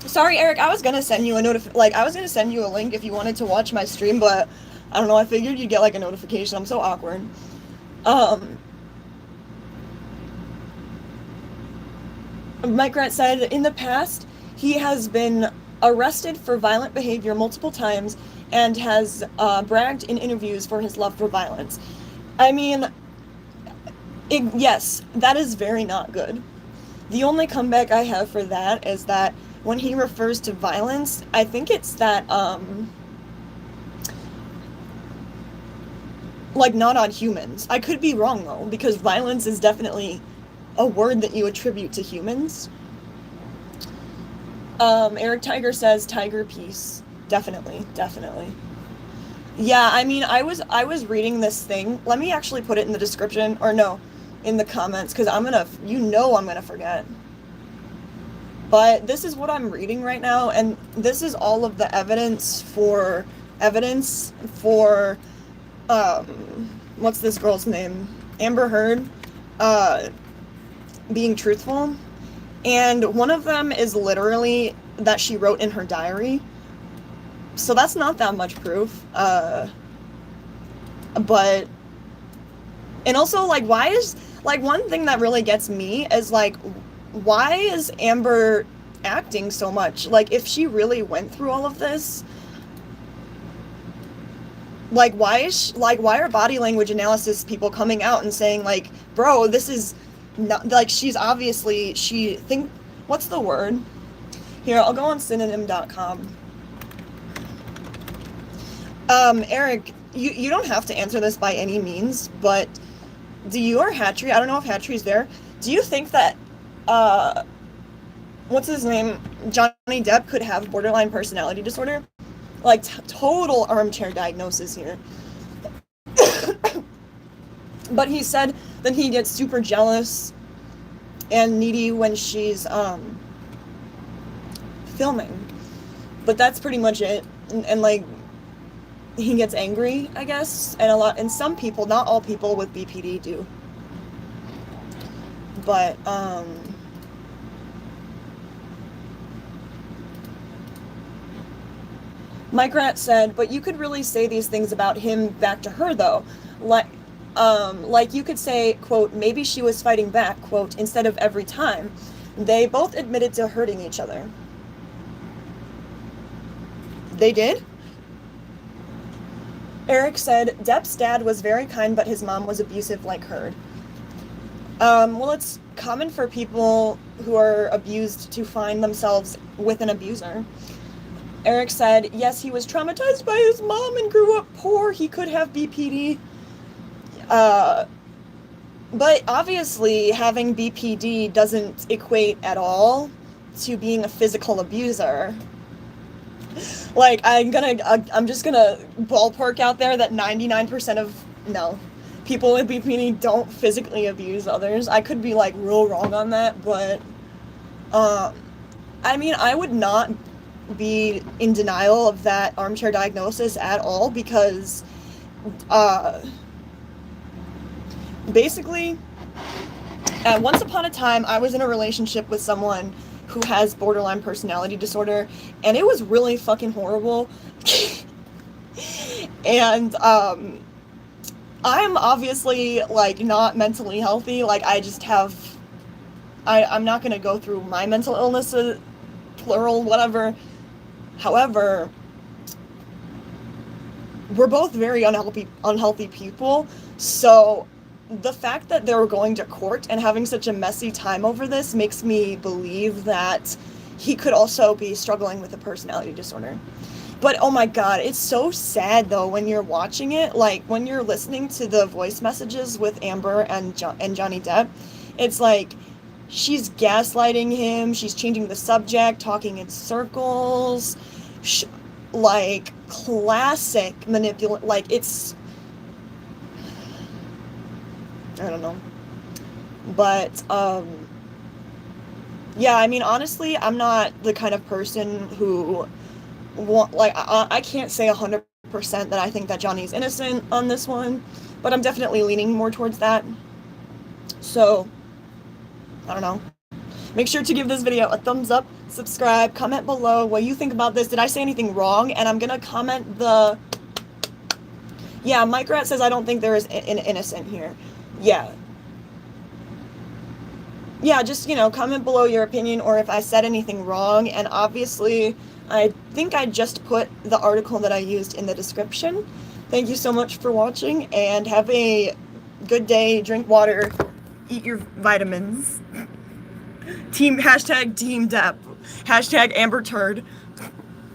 Sorry, Eric, I was gonna send you a I was gonna send you a link if you wanted to watch my stream, but I don't know, I figured you'd get like a notification. I'm so awkward. Mike Grant said, in the past, he has been arrested for violent behavior multiple times and has bragged in interviews for his love for violence. I mean, yes, that is very not good. The only comeback I have for that is that when he refers to violence, I think it's that, like, not on humans. I could be wrong, though, because violence is definitely a word that you attribute to humans. Eric Tiger says, Tiger peace. Definitely. Yeah, I mean, I was reading this thing. Let me actually put it in the description, or no, in the comments, because I'm gonna forget. But this is what I'm reading right now, and this is all of the evidence for, what's this girl's name? Amber Heard, being truthful. And one of them is literally that she wrote in her diary. So that's not that much proof. But And also, like, why is, like, one thing that really gets me is, like, why is Amber acting so much? Like, if she really went through all of this, like, why is why are body language analysis people coming out and saying, like, bro, this is not, like, she's obviously, what's the word? Here, I'll go on synonym.com. Eric, you don't have to answer this by any means, but do you or Hatchery, I don't know if Hatchery's there, do you think that, what's his name, Johnny Depp could have borderline personality disorder? Like, total armchair diagnosis here. But he said that he gets super jealous and needy when she's, filming. But that's pretty much it. And like, he gets angry, I guess, and some people, not all people with BPD do. But, Mike Rat said, but you could really say these things about him back to her, though. Like you could say, quote, maybe she was fighting back, quote, instead of every time. They both admitted to hurting each other. They did? Eric said, Depp's dad was very kind, but his mom was abusive like her. Well, it's common for people who are abused to find themselves with an abuser. Eric said, yes, he was traumatized by his mom and grew up poor. He could have BPD. But obviously, having BPD doesn't equate at all to being a physical abuser. Like, I'm just gonna ballpark out there that 99% of, people with BPD don't physically abuse others. I could be, like, real wrong on that, but, I mean, I would not be in denial of that armchair diagnosis at all, because, basically, once upon a time, I was in a relationship with someone who has borderline personality disorder, and it was really fucking horrible. And, I'm obviously, like, not mentally healthy. Like, I just have, I'm not gonna go through my mental illnesses, plural, whatever. However, we're both very unhealthy people, so the fact that they were going to court and having such a messy time over this makes me believe that he could also be struggling with a personality disorder. But oh my god, it's so sad though when you're watching it, like when you're listening to the voice messages with Amber and Johnny Depp, it's like she's gaslighting him, she's changing the subject, talking in circles, like classic like it's, I don't know. But, yeah, I mean, honestly, I'm not the kind of person who I can't say 100% that I think that Johnny's innocent on this one, but I'm definitely leaning more towards that. So, I don't know. Make sure to give this video a thumbs up, subscribe, comment below what you think about this. Did I say anything wrong? And I'm gonna comment yeah, Mike Rat says I don't think there is an innocent here. Yeah, just, comment below your opinion or if I said anything wrong, and obviously, I think I just put the article that I used in the description. Thank you so much for watching, and have a good day, drink water, eat your vitamins. Hashtag Team Depp, hashtag Amber Turd.